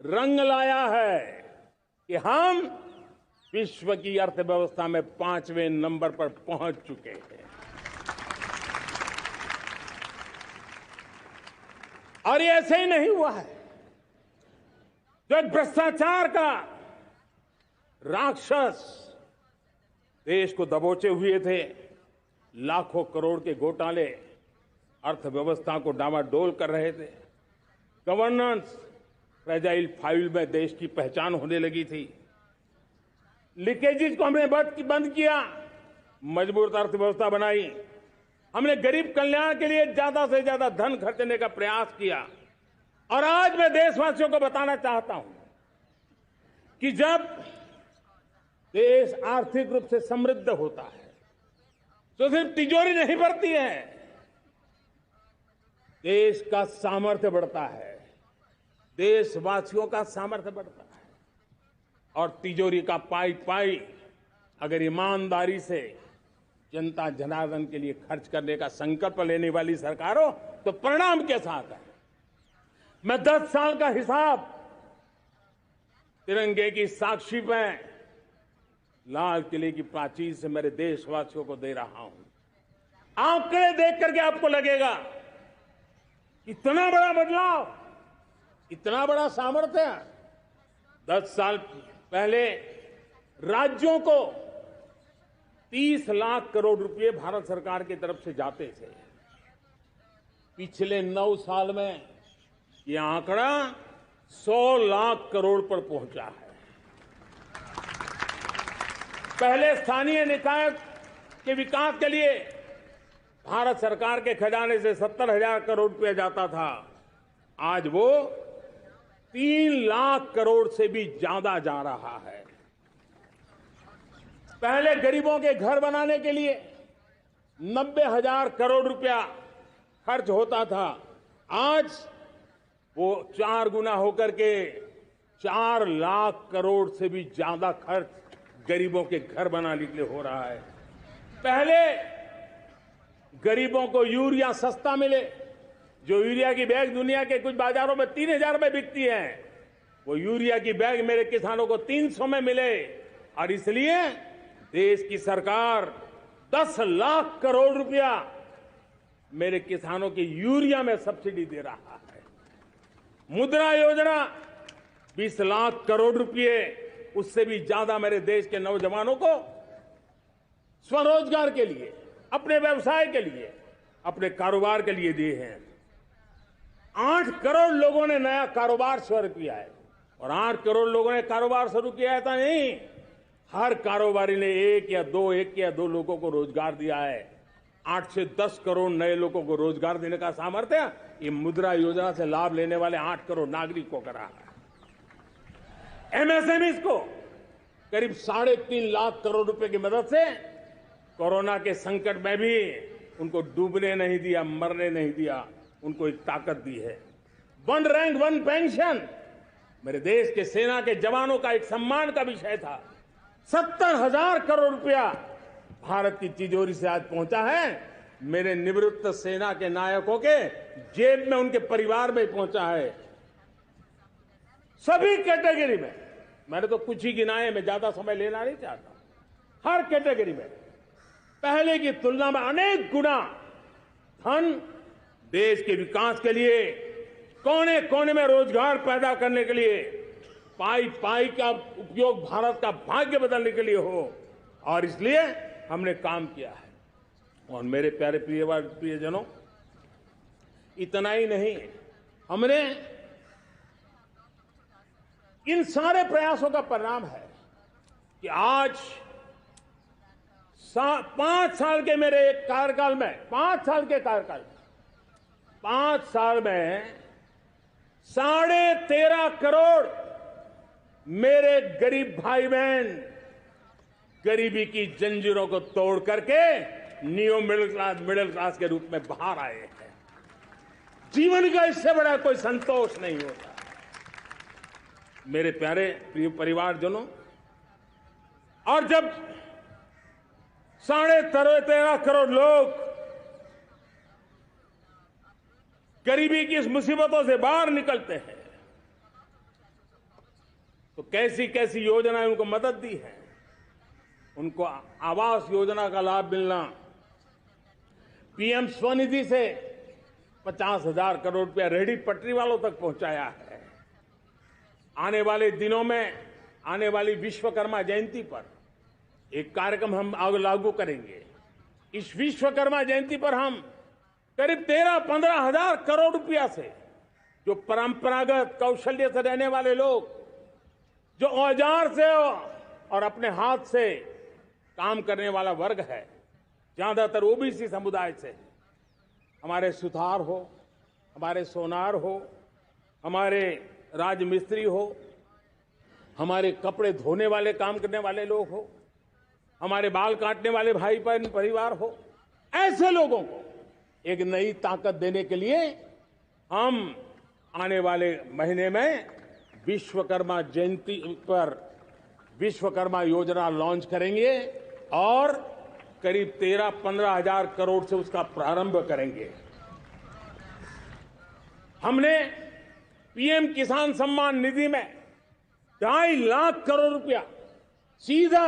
रंग लाया है कि हम विश्व की अर्थव्यवस्था में 5वें नंबर पर पहुंच चुके हैं। और ये ऐसे ही नहीं हुआ है। जो एक भ्रष्टाचार का राक्षस देश को दबोचे हुए थे, लाखों करोड़ के घोटाले अर्थव्यवस्था को डामाडोल कर रहे थे, गवर्नेंस फ्रेजाइल फाइल में देश की पहचान होने लगी थी, लीकेजेस को हमने बंद किया, मजबूत अर्थव्यवस्था बनाई, हमने गरीब कल्याण के लिए ज्यादा से ज्यादा धन खर्चने का प्रयास किया। और आज मैं देशवासियों को बताना चाहता हूं कि जब देश आर्थिक रूप से समृद्ध होता है तो सिर्फ तिजोरी नहीं भरती है, देश का सामर्थ्य बढ़ता है, देशवासियों का सामर्थ्य बढ़ता है। और तिजोरी का पाई पाई अगर ईमानदारी से जनता जनार्दन के लिए खर्च करने का संकल्प लेने वाली सरकार हो तो परिणाम के साथ है। मैं 10 साल का हिसाब तिरंगे की साक्षी में लाल किले की प्राचीर से मेरे देशवासियों को दे रहा हूं। आंकड़े देख करके आपको लगेगा इतना बड़ा बदलाव, इतना बड़ा सामर्थ्य। 10 साल पहले राज्यों को 30 लाख करोड़ रुपए भारत सरकार की तरफ से जाते थे। पिछले 9 साल में यह आंकड़ा 100 लाख करोड़ पर पहुंचा है। पहले स्थानीय निकाय के विकास के लिए भारत सरकार के खजाने से 70,000 करोड़ रुपया जाता था, आज वो 3 लाख करोड़ से भी ज्यादा जा रहा है। पहले गरीबों के घर बनाने के लिए 90,000 करोड़ रुपया खर्च होता था, आज वो 4 गुना होकर के 4 लाख करोड़ से भी ज्यादा खर्च गरीबों के घर बनाने के लिए हो रहा है। पहले गरीबों को यूरिया सस्ता मिले, जो यूरिया की बैग दुनिया के कुछ बाजारों में 3,000 में बिकती है, वो यूरिया की बैग मेरे किसानों को 300 में मिले। और इसलिए देश की सरकार 10 लाख करोड़ रुपया मेरे किसानों की यूरिया में सब्सिडी दे रहा है। मुद्रा योजना 20 लाख करोड़ रुपए, उससे भी ज्यादा मेरे देश के नौजवानों को स्वरोजगार के लिए, अपने व्यवसाय के लिए, अपने कारोबार के लिए दिए हैं। 8 करोड़ लोगों ने नया कारोबार शुरू किया है, और 8 करोड़ लोगों ने कारोबार शुरू किया है ऐसा नहीं, हर कारोबारी ने एक या दो लोगों को रोजगार दिया है। 8 से 10 करोड़ नए लोगों को रोजगार देने का सामर्थ्य ये मुद्रा योजना से लाभ लेने वाले 8 करोड़ नागरिकों को रहा है। एमएसएमईज को करीब 3.5 लाख करोड़ रुपए की मदद से कोरोना के संकट में भी उनको डूबने नहीं दिया, मरने नहीं दिया, उनको एक ताकत दी है। 1 रैंक 1 पेंशन मेरे देश के सेना के जवानों का एक सम्मान का विषय था। 70,000 करोड़ रुपया भारत की तिजोरी से आज पहुंचा है, मेरे निवृत्त सेना के नायकों के जेब में, उनके परिवार में पहुंचा है। सभी कैटेगरी में, मैंने तो कुछ ही गिनाए, मैं ज्यादा समय लेना नहीं चाहता। हर कैटेगरी में पहले की तुलना में अनेक गुना धन देश के विकास के लिए, कोने कोने में रोजगार पैदा करने के लिए, पाई पाई का उपयोग भारत का भाग्य बदलने के लिए हो, और इसलिए हमने काम किया है। और मेरे प्यारे प्रियजनों, इतना ही नहीं, हमने इन सारे प्रयासों का परिणाम है कि आज 5 साल के मेरे कार्यकाल में, 5 साल के कार्यकाल में, 5 साल में 13.5 करोड़ मेरे गरीब भाई बहन गरीबी की जंजीरों को तोड़ करके न्यू मिडिल क्लास के रूप में बाहर आए हैं। जीवन का इससे बड़ा कोई संतोष नहीं होता। मेरे प्यारे प्रिय परिवारजनों, और जब 13.5 करोड़ लोग गरीबी की इस मुसीबतों से बाहर निकलते हैं, तो कैसी कैसी योजनाएं उनको मदद दी है। उनको आवास योजना का लाभ मिलना, पीएम स्वनिधि से 50,000 करोड़ रुपया रेहड़ी पटरी वालों तक पहुंचाया है। आने वाले दिनों में, आने वाली विश्वकर्मा जयंती पर एक कार्यक्रम हम लागू करेंगे। इस विश्वकर्मा जयंती पर हम करीब 13-15 हजार करोड़ रुपया से, जो परंपरागत कौशल्य से रहने वाले लोग, जो औजार से और अपने हाथ से काम करने वाला वर्ग है, ज्यादातर ओबीसी समुदाय से, हमारे सुथार हो, हमारे सोनार हो, हमारे राजमिस्त्री हो, हमारे कपड़े धोने वाले काम करने वाले लोग हो, हमारे बाल काटने वाले भाई बहन परिवार हो, ऐसे लोगों को एक नई ताकत देने के लिए हम आने वाले महीने में विश्वकर्मा जयंती पर विश्वकर्मा योजना लॉन्च करेंगे और करीब 13-15 हजार करोड़ से उसका प्रारंभ करेंगे। हमने पीएम किसान सम्मान निधि में 2.5 लाख करोड़ रुपया सीधा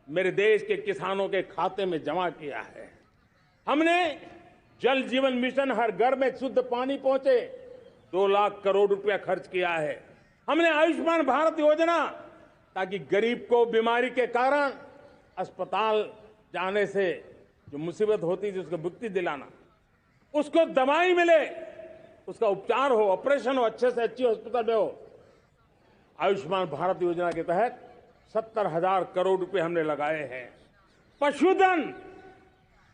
मेरे देश के किसानों के खाते में जमा किया है। हमने जल जीवन मिशन, हर घर में शुद्ध पानी पहुंचे, 2 लाख करोड़ रुपया खर्च किया है। हमने आयुष्मान भारत योजना, ताकि गरीब को बीमारी के कारण अस्पताल जाने से जो मुसीबत होती थी उसको मुक्ति दिलाना, उसको दवाई मिले, उसका उपचार हो, ऑपरेशन हो, अच्छे से अच्छी हॉस्पिटल में हो। आयुष्मान भारत योजना के तहत 70,000 करोड़ रुपए हमने लगाए हैं। पशुधन,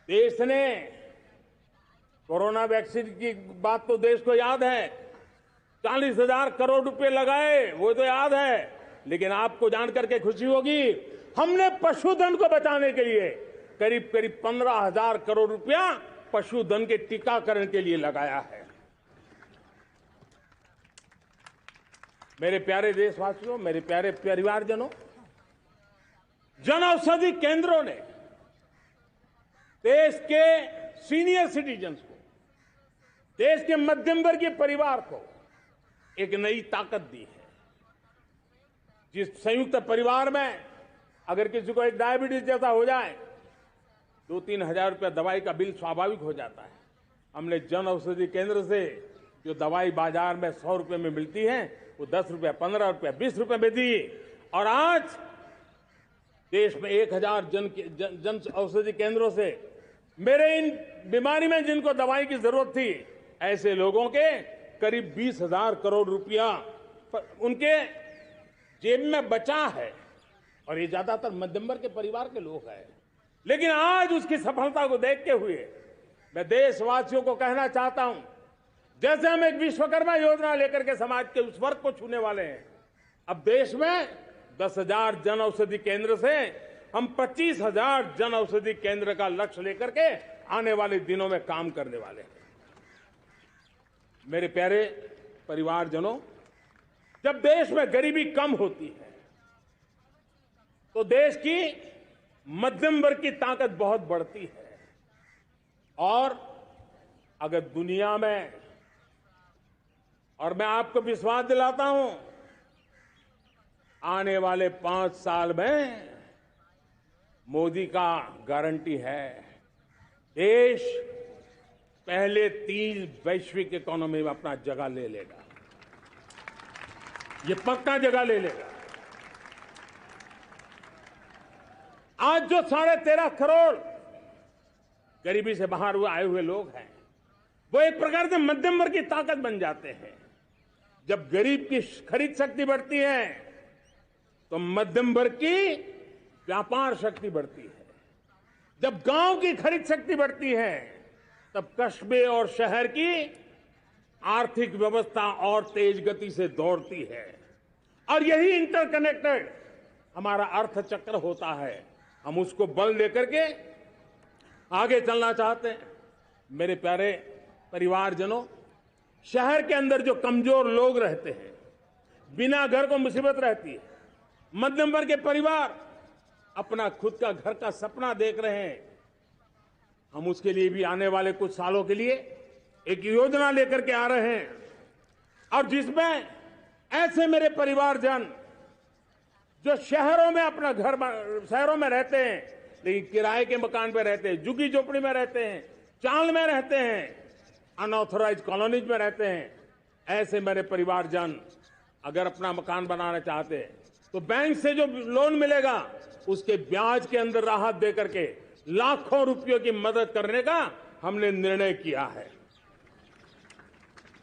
देश ने कोरोना वैक्सीन की बात तो देश को याद है, 40,000 करोड़ रुपए लगाए, वो तो याद है। लेकिन आपको जानकर के खुशी होगी, हमने पशुधन को बचाने के लिए करीब करीब 15,000 करोड़ रुपया पशुधन के टीकाकरण के लिए लगाया है। मेरे प्यारे देशवासियों, मेरे प्यारे परिवारजनों, जन औषधि केंद्रों ने देश के सीनियर सिटीजन्स को, देश के मध्यम वर्गीय परिवार को एक नई ताकत दी है। जिस संयुक्त परिवार में अगर किसी को एक डायबिटीज जैसा हो जाए, 2-3 हजार रुपया दवाई का बिल स्वाभाविक हो जाता है। हमने जन औषधि केंद्र से जो दवाई बाजार में 100 रुपए में मिलती है, वो 10 रुपया, 15 रुपया, 20 रुपए में दी। और आज देश में 1,000 जन औषधि केंद्रों से मेरे इन बीमारी में जिनको दवाई की जरूरत थी, ऐसे लोगों के करीब 20,000 करोड़ रुपया उनके जेब में बचा है। और ये ज्यादातर मध्यम वर्ग के परिवार के लोग हैं। लेकिन आज उसकी सफलता को देखते हुए मैं देशवासियों को कहना चाहता हूं, जैसे हम एक विश्वकर्मा योजना लेकर के समाज के उस वर्ग को छूने वाले हैं, अब देश में 10,000 जन औषधि केंद्र से हम 25,000 जन औषधि केंद्र का लक्ष्य लेकर के आने वाले दिनों में काम करने वाले हैं। मेरे प्यारे परिवारजनों, जब देश में गरीबी कम होती है तो देश की मध्यम वर्ग की ताकत बहुत बढ़ती है। और अगर दुनिया में, और मैं आपको विश्वास दिलाता हूं, आने वाले 5 साल में मोदी का गारंटी है, देश पहले 3 वैश्विक इकोनॉमी में अपना जगह ले लेगा। ये पक्का जगह ले लेगा। आज जो 13.5 करोड़ गरीबी से बाहर आए हुए लोग हैं, वो एक प्रकार से मध्यम वर्ग की ताकत बन जाते हैं। जब गरीब की खरीद शक्ति बढ़ती है तो मध्यम वर्ग की व्यापार शक्ति बढ़ती है। जब गांव की खरीद शक्ति बढ़ती है तब कस्बे और शहर की आर्थिक व्यवस्था और तेज गति से दौड़ती है। और यही इंटरकनेक्टेड हमारा अर्थचक्र होता है। हम उसको बल लेकर के आगे चलना चाहते हैं। मेरे प्यारे परिवारजनों, शहर के अंदर जो कमजोर लोग रहते हैं, बिना घर को मुसीबत रहती है, मध्यम वर्ग के परिवार अपना खुद का घर का सपना देख रहे हैं, हम उसके लिए भी आने वाले कुछ सालों के लिए एक योजना लेकर के आ रहे हैं। और जिसमें ऐसे मेरे परिवारजन जो शहरों में अपना घर, शहरों में रहते हैं लेकिन किराए के मकान पे रहते हैं, झुग्गी झोपड़ी में रहते हैं, चाल में रहते हैं, अनऑथराइज कॉलोनीज में रहते हैं, ऐसे मेरे परिवारजन अगर अपना मकान बनाना चाहते हैं तो बैंक से जो लोन मिलेगा उसके ब्याज के अंदर राहत देकर के लाखों रुपयों की मदद करने का हमने निर्णय किया है।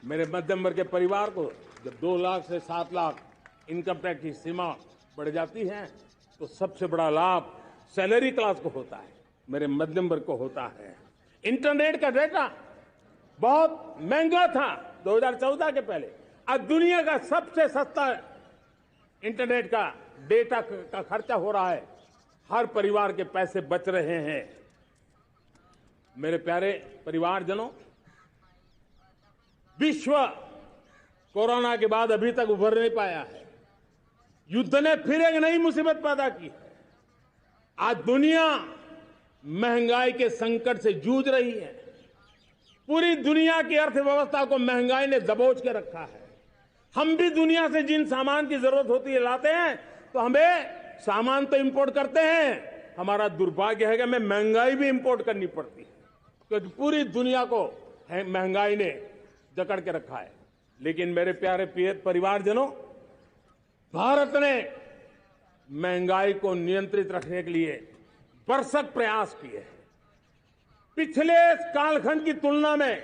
मेरे मध्यम वर्ग के परिवार को जब 2 लाख से 7 लाख इनकम टैक्स की सीमा बढ़ जाती है तो सबसे बड़ा लाभ सैलरी क्लास को होता है, मेरे मध्यम वर्ग को होता है। इंटरनेट का डेटा बहुत महंगा था 2014 के पहले, आज दुनिया का सबसे सस्ता इंटरनेट का डेटा का खर्चा हो रहा है। हर परिवार के पैसे बच रहे हैं। मेरे प्यारे परिवारजनों, विश्व कोरोना के बाद अभी तक उभर नहीं पाया है। युद्ध ने फिर एक नई मुसीबत पैदा की है। आज दुनिया महंगाई के संकट से जूझ रही है। पूरी दुनिया की अर्थव्यवस्था को महंगाई ने दबोच के रखा है। हम भी दुनिया से जिन सामान की जरूरत होती है लाते हैं, तो हमें सामान तो इंपोर्ट करते हैं। हमारा दुर्भाग्य है कि हमें महंगाई भी इंपोर्ट करनी पड़ती है, क्योंकि पूरी दुनिया को महंगाई ने जकड़ के रखा है। लेकिन मेरे प्यारे परिवारजनों, भारत ने महंगाई को नियंत्रित रखने के लिए भरसक प्रयास किए हैं। पिछले कालखंड की तुलना में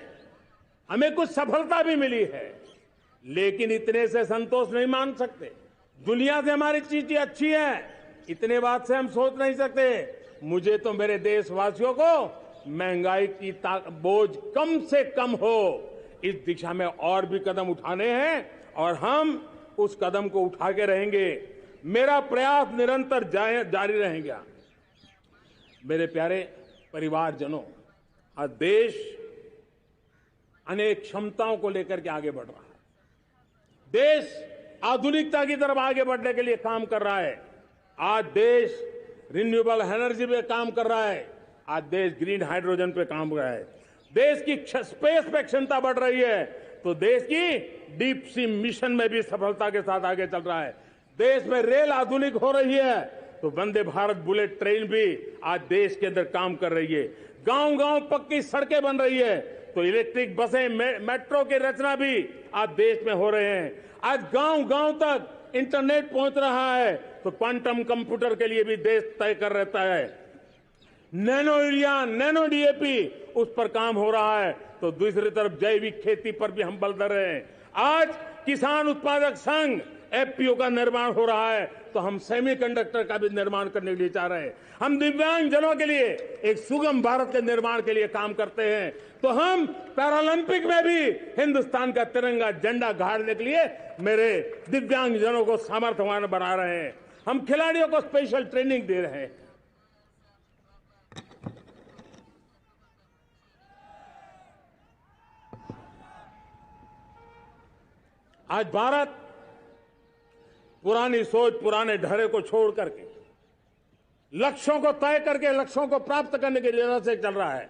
हमें कुछ सफलता भी मिली है, लेकिन इतने से संतोष नहीं मान सकते। दुनिया से हमारी चीजें अच्छी है, इतने बात से हम सोच नहीं सकते। मुझे तो मेरे देशवासियों को महंगाई की बोझ कम से कम हो, इस दिशा में और भी कदम उठाने हैं और हम उस कदम को उठा के रहेंगे। मेरा प्रयास निरंतर जारी रहेगा। मेरे प्यारे परिवारजनों, आज देश अनेक क्षमताओं को लेकर के आगे बढ़ रहा है। देश आधुनिकता की तरफ आगे बढ़ने के लिए काम कर रहा है। आज देश रिन्यूएबल एनर्जी पे काम कर रहा है। आज देश ग्रीन हाइड्रोजन पे काम कर रहा है। देश की स्पेस पे क्षमता बढ़ रही है, तो देश की डीप सी मिशन में भी सफलता के साथ आगे चल रहा है। देश में रेल आधुनिक हो रही है, तो वंदे भारत बुलेट ट्रेन भी आज देश के अंदर काम कर रही है। गांव-गांव पक्की सड़कें बन रही है, तो इलेक्ट्रिक बसें, मेट्रो की रचना भी आज देश में हो रहे हैं। आज गांव-गांव तक इंटरनेट पहुंच रहा है, तो क्वांटम कंप्यूटर के लिए भी देश तय कर रहता है। नैनो यूरिया, नैनो डीएपी, उस पर काम हो रहा है, तो दूसरी तरफ जैविक खेती पर भी हम बल दे रहे हैं। आज किसान उत्पादक संघ एफपीओ का निर्माण हो रहा है, तो हम सेमीकंडक्टर का भी निर्माण करने के लिए चाह रहे हैं। हम दिव्यांगजनों के लिए एक सुगम भारत के निर्माण के लिए काम करते हैं, तो हम पैरालंपिक में भी हिंदुस्तान का तिरंगा झंडा गाड़ने के लिए मेरे दिव्यांगजनों को सामर्थ्यवान बना रहे हैं। हम खिलाड़ियों को स्पेशल ट्रेनिंग दे रहे हैं। आज भारत पुरानी सोच, पुराने ढर्रे को छोड़ करके लक्ष्यों को तय करके लक्ष्यों को प्राप्त करने के लिए से चल रहा है।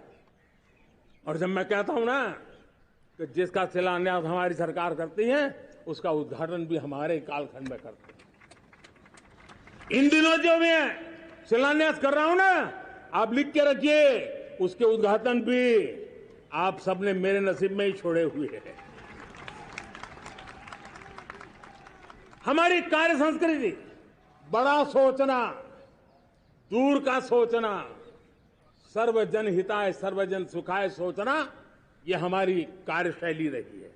और जब मैं कहता हूं ना कि जिसका शिलान्यास हमारी सरकार करती है, उसका उद्घाटन भी हमारे कालखंड में करते हैं। इन दिनों जो मैं शिलान्यास कर रहा हूं ना, आप लिख के रखिए, उसके उद्घाटन भी आप सबने मेरे नसीब में ही छोड़े हुए हैं। हमारी कार्य संस्कृति बड़ा सोचना, दूर का सोचना, सर्वजन हिताय सर्वजन सुखाय सोचना, यह हमारी कार्यशैली रही है।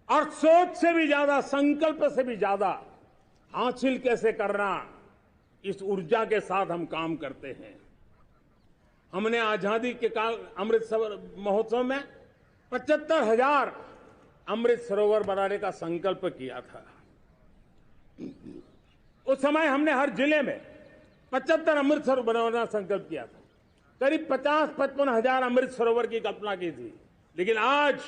और सोच से भी ज्यादा, संकल्प से भी ज्यादा हासिल कैसे करना, इस ऊर्जा के साथ हम काम करते हैं। हमने आजादी के काल अमृत महोत्सव में 75,000 अमृत सरोवर बनाने का संकल्प किया था। उस समय हमने हर जिले में 75 अमृत सरोवर बनाने का संकल्प किया था। करीब 50-55 हजार अमृत सरोवर की कल्पना की थी, लेकिन आज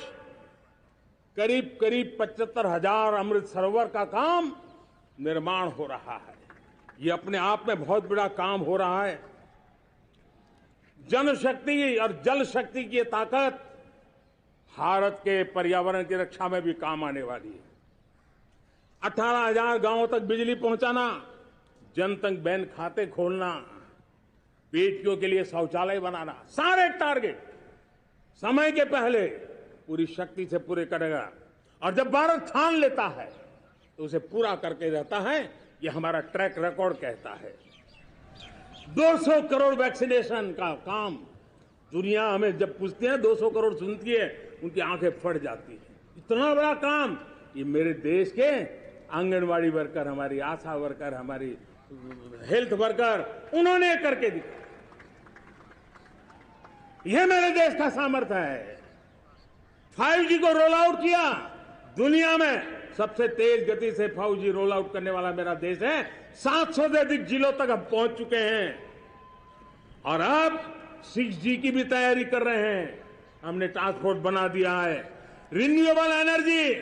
करीब 75,000 अमृत सरोवर का काम निर्माण हो रहा है। ये अपने आप में बहुत बड़ा काम हो रहा है। जनशक्ति और जल शक्ति की ताकत भारत के पर्यावरण की रक्षा में भी काम आने वाली है। 18,000 गांवों तक बिजली पहुंचाना, जनधन बैंक खाते खोलना, बेटियों के लिए शौचालय बनाना, सारे टारगेट समय के पहले पूरी शक्ति से पूरे करेगा। और जब भारत ठान लेता है तो उसे पूरा करके रहता है। ये हमारा ट्रैक रिकॉर्ड कहता है। 200 करोड़ वैक्सीनेशन का काम, दुनिया हमें जब पूछती है 200 करोड़ सुनती है, उनकी आंखें फट जाती है। इतना बड़ा काम ये मेरे देश के आंगनवाड़ी वर्कर, हमारी आशा वर्कर, हमारी हेल्थ वर्कर, उन्होंने करके दिखाया। यह मेरे देश का सामर्थ्य है। 5G को रोल आउट किया, दुनिया में सबसे तेज गति से 5G रोल आउट करने वाला मेरा देश है। 700 से अधिक जिलों तक हम पहुंच चुके हैं और अब 6G की भी तैयारी कर रहे हैं। हमने टास्क फोर्स बना दिया है। रिन्यूएबल एनर्जी,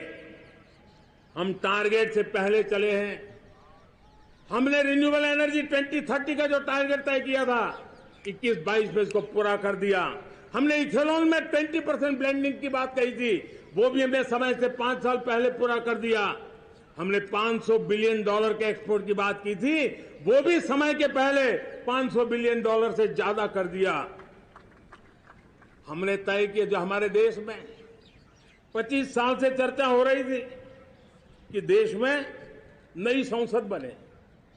हम टारगेट से पहले चले हैं। हमने रिन्यूएबल एनर्जी 2030 का जो टारगेट तय किया था, 21-22 में इसको पूरा कर दिया। हमने इथेनॉल में 20% ब्लेंडिंग की बात कही थी, वो भी हमने समय से 5 साल पहले पूरा कर दिया। हमने $500 बिलियन के एक्सपोर्ट की बात की थी, वो भी समय के पहले $500 बिलियन से ज्यादा कर दिया। हमने तय किया, जो हमारे देश में 25 साल से चर्चा हो रही थी कि देश में नई संसद बने,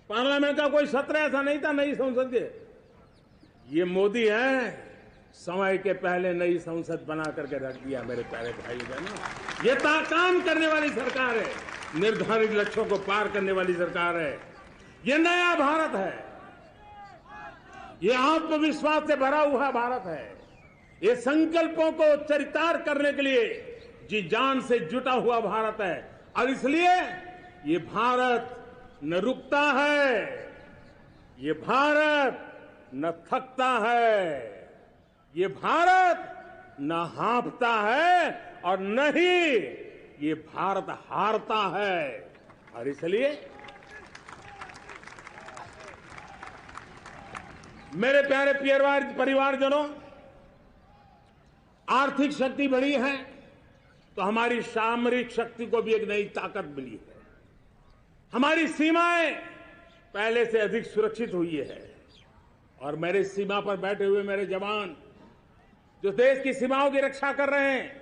पार्लियामेंट का कोई सत्र ऐसा नहीं था नई संसद के। ये मोदी है, समय के पहले नई संसद बना करके रख दिया। मेरे प्यारे भाई बहनों, ये काम करने वाली सरकार है, निर्धारित लक्ष्यों को पार करने वाली सरकार है। ये नया भारत है, ये आत्मविश्वास से भरा हुआ भारत है। ये संकल्पों को चरितार्थ करने के लिए जी जान से जुटा हुआ भारत है। और इसलिए ये भारत न रुकता है, ये भारत न थकता है, ये भारत न हाँफता है और न ही ये भारत हारता है। और इसलिए मेरे प्यारे परिवारजनों, आर्थिक शक्ति बढ़ी है तो हमारी सामरिक शक्ति को भी एक नई ताकत मिली है। हमारी सीमाएं पहले से अधिक सुरक्षित हुई है और मेरे सीमा पर बैठे हुए मेरे जवान जो देश की सीमाओं की रक्षा कर रहे हैं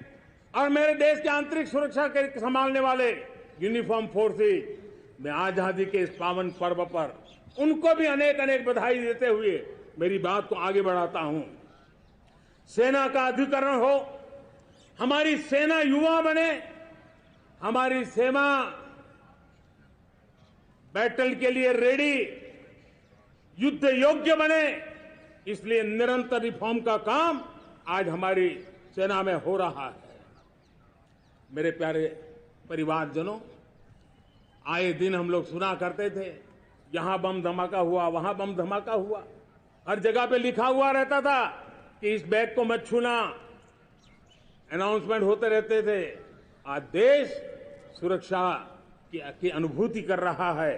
और मेरे देश की आंतरिक सुरक्षा के संभालने वाले यूनिफॉर्म फोर्सेज, मैं आजादी के इस पावन पर्व पर उनको भी अनेक अनेक बधाई देते हुए मेरी बात को आगे बढ़ाता हूं। सेना का अधिकरण हो, हमारी सेना युवा बने, हमारी सेना बैटल के लिए रेडी, युद्ध योग्य बने, इसलिए निरंतर रिफॉर्म का काम आज हमारी सेना में हो रहा है। मेरे प्यारे परिवारजनों, आए दिन हम लोग सुना करते थे, यहां बम धमाका हुआ, वहां बम धमाका हुआ, हर जगह पे लिखा हुआ रहता था कि इस बैग को मत छूना, अनाउंसमेंट होते रहते थे। आज देश सुरक्षा की अनुभूति कर रहा है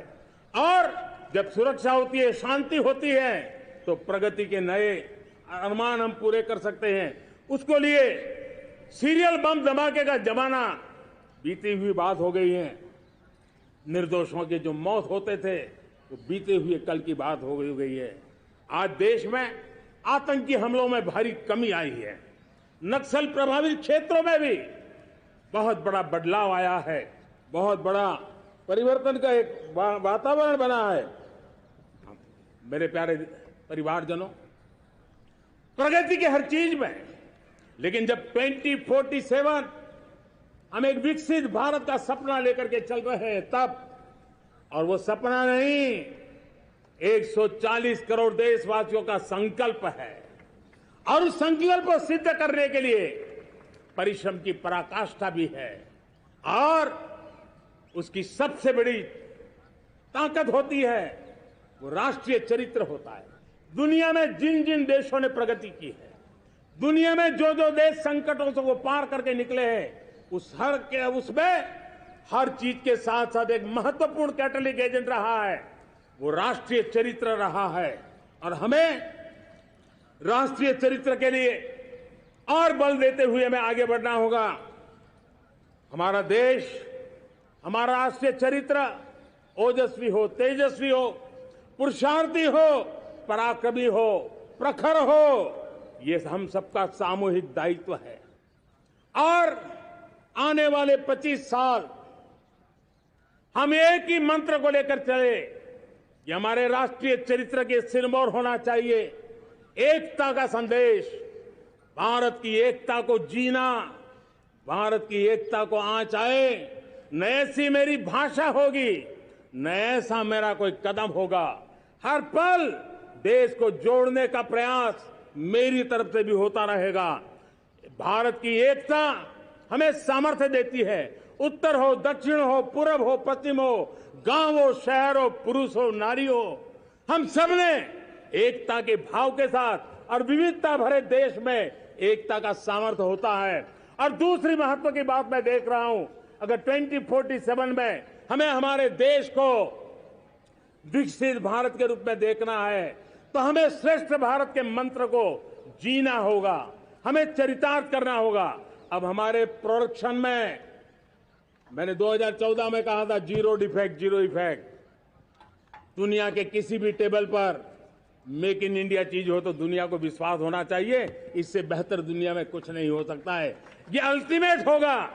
और जब सुरक्षा होती है, शांति होती है, तो प्रगति के नए अरमान हम पूरे कर सकते हैं। उसको लिए सीरियल बम धमाके का जमाना बीती हुई बात हो गई है। निर्दोषों की जो मौत होते थे वो बीते हुए कल की बात हो गई है। आज देश में आतंकी हमलों में भारी कमी आई है। नक्सल प्रभावित क्षेत्रों में भी बहुत बड़ा बदलाव आया है, बहुत बड़ा परिवर्तन का एक वातावरण बना है। मेरे प्यारे परिवारजनों, प्रगति के हर चीज में, लेकिन जब 2047 हम एक विकसित भारत का सपना लेकर के चल रहे हैं तब, और वो सपना नहीं, 140 करोड़ देशवासियों का संकल्प है और उस संकल्प को सिद्ध करने के लिए परिश्रम की पराकाष्ठा भी है। और उसकी सबसे बड़ी ताकत होती है वो राष्ट्रीय चरित्र होता है। दुनिया में जिन जिन देशों ने प्रगति की है, दुनिया में जो जो देश संकटों से वो पार करके निकले हैं, उसमें हर चीज के साथ साथ एक महत्वपूर्ण कैटलिक एजेंट रहा है, वो राष्ट्रीय चरित्र रहा है। और हमें राष्ट्रीय चरित्र के लिए और बल देते हुए हमें आगे बढ़ना होगा। हमारा देश, हमारा राष्ट्रीय चरित्र ओजस्वी हो, तेजस्वी हो, पुरुषार्थी हो, पराक्रमी हो, प्रखर हो, ये हम सबका सामूहिक दायित्व है। और आने वाले 25 साल हम एक ही मंत्र को लेकर चले, ये हमारे राष्ट्रीय चरित्र के सिरमौर होना चाहिए, एकता का संदेश। भारत की एकता को जीना, भारत की एकता को आंच आए, न ऐसी मेरी भाषा होगी, न ऐसा मेरा कोई कदम होगा। हर पल देश को जोड़ने का प्रयास मेरी तरफ से भी होता रहेगा। भारत की एकता हमें सामर्थ्य देती है। उत्तर हो, दक्षिण हो, पूर्व हो, पश्चिम हो, गांव हो, शहर हो, पुरुष हो, नारी हो, हम सबने एकता के भाव के साथ और विविधता भरे देश में एकता का सामर्थ्य होता है। और दूसरी महत्व की बात मैं देख रहा हूं, अगर 2047 में हमें हमारे देश को विकसित भारत के रूप में देखना है तो हमें श्रेष्ठ भारत के मंत्र को जीना होगा, हमें चरितार्थ करना होगा। अब हमारे प्रोडक्शन में, मैंने 2014 में कहा था जीरो डिफेक्ट, जीरो इफेक्ट। दुनिया के किसी भी टेबल पर मेक इन इंडिया चीज हो तो दुनिया को विश्वास होना चाहिए, इससे बेहतर दुनिया में कुछ नहीं हो सकता है। ये अल्टीमेट होगा।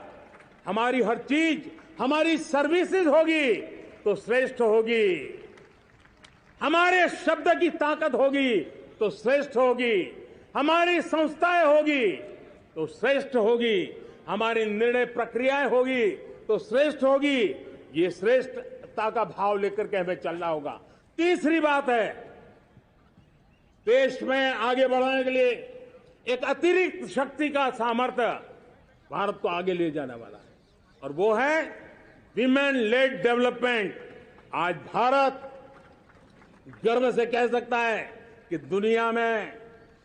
हमारी हर चीज, हमारी सर्विसेज होगी तो श्रेष्ठ होगी, हमारे शब्द की ताकत होगी तो श्रेष्ठ होगी, हमारी संस्थाएं होगी तो श्रेष्ठ होगी, हमारी निर्णय प्रक्रियाएं होगी तो श्रेष्ठ होगी। ये श्रेष्ठता का भाव लेकर के हमें चलना होगा। तीसरी बात है, देश में आगे बढ़ाने के लिए एक अतिरिक्त शक्ति का सामर्थ्य भारत को आगे ले जाने वाला है, और वो है विमेन लेड डेवलपमेंट। आज भारत गर्व से कह सकता है कि दुनिया में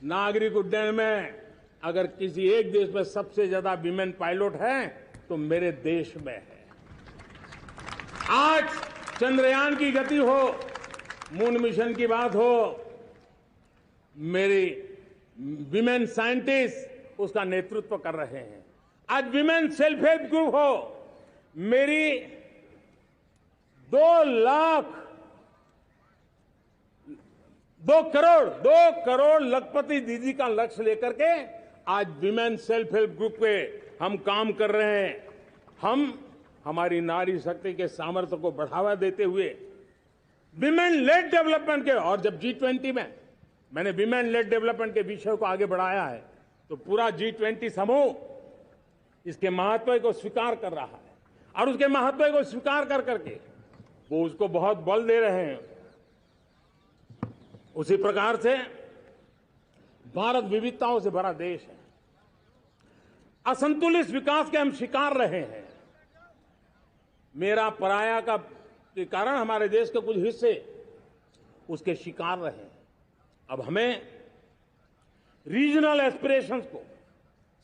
नागरिक उड्डयन में अगर किसी एक देश में सबसे ज्यादा विमेन पायलट है तो मेरे देश में है। आज चंद्रयान की गति हो, मून मिशन की बात हो, मेरी विमेन साइंटिस्ट उसका नेतृत्व कर रहे हैं। आज विमेन सेल्फ हेल्प ग्रुप हो, मेरी 2 करोड़ लखपति दीदी का लक्ष्य लेकर के आज विमेन सेल्फ हेल्प ग्रुप पे हम काम कर रहे हैं। हम हमारी नारी शक्ति के सामर्थ्य को बढ़ावा देते हुए विमेन लेड डेवलपमेंट के, और जब G20 में मैंने विमेन लेड डेवलपमेंट के विषय को आगे बढ़ाया है तो पूरा G20 समूह इसके महत्व को स्वीकार कर रहा है, और उसके महत्व को स्वीकार कर करके वो उसको बहुत बल दे रहे हैं। उसी प्रकार से भारत विविधताओं से भरा देश है। असंतुलित विकास के हम शिकार रहे हैं। मेरा पराया का के कारण हमारे देश के कुछ हिस्से उसके शिकार रहे हैं। अब हमें रीजनल एस्पिरेशंस को,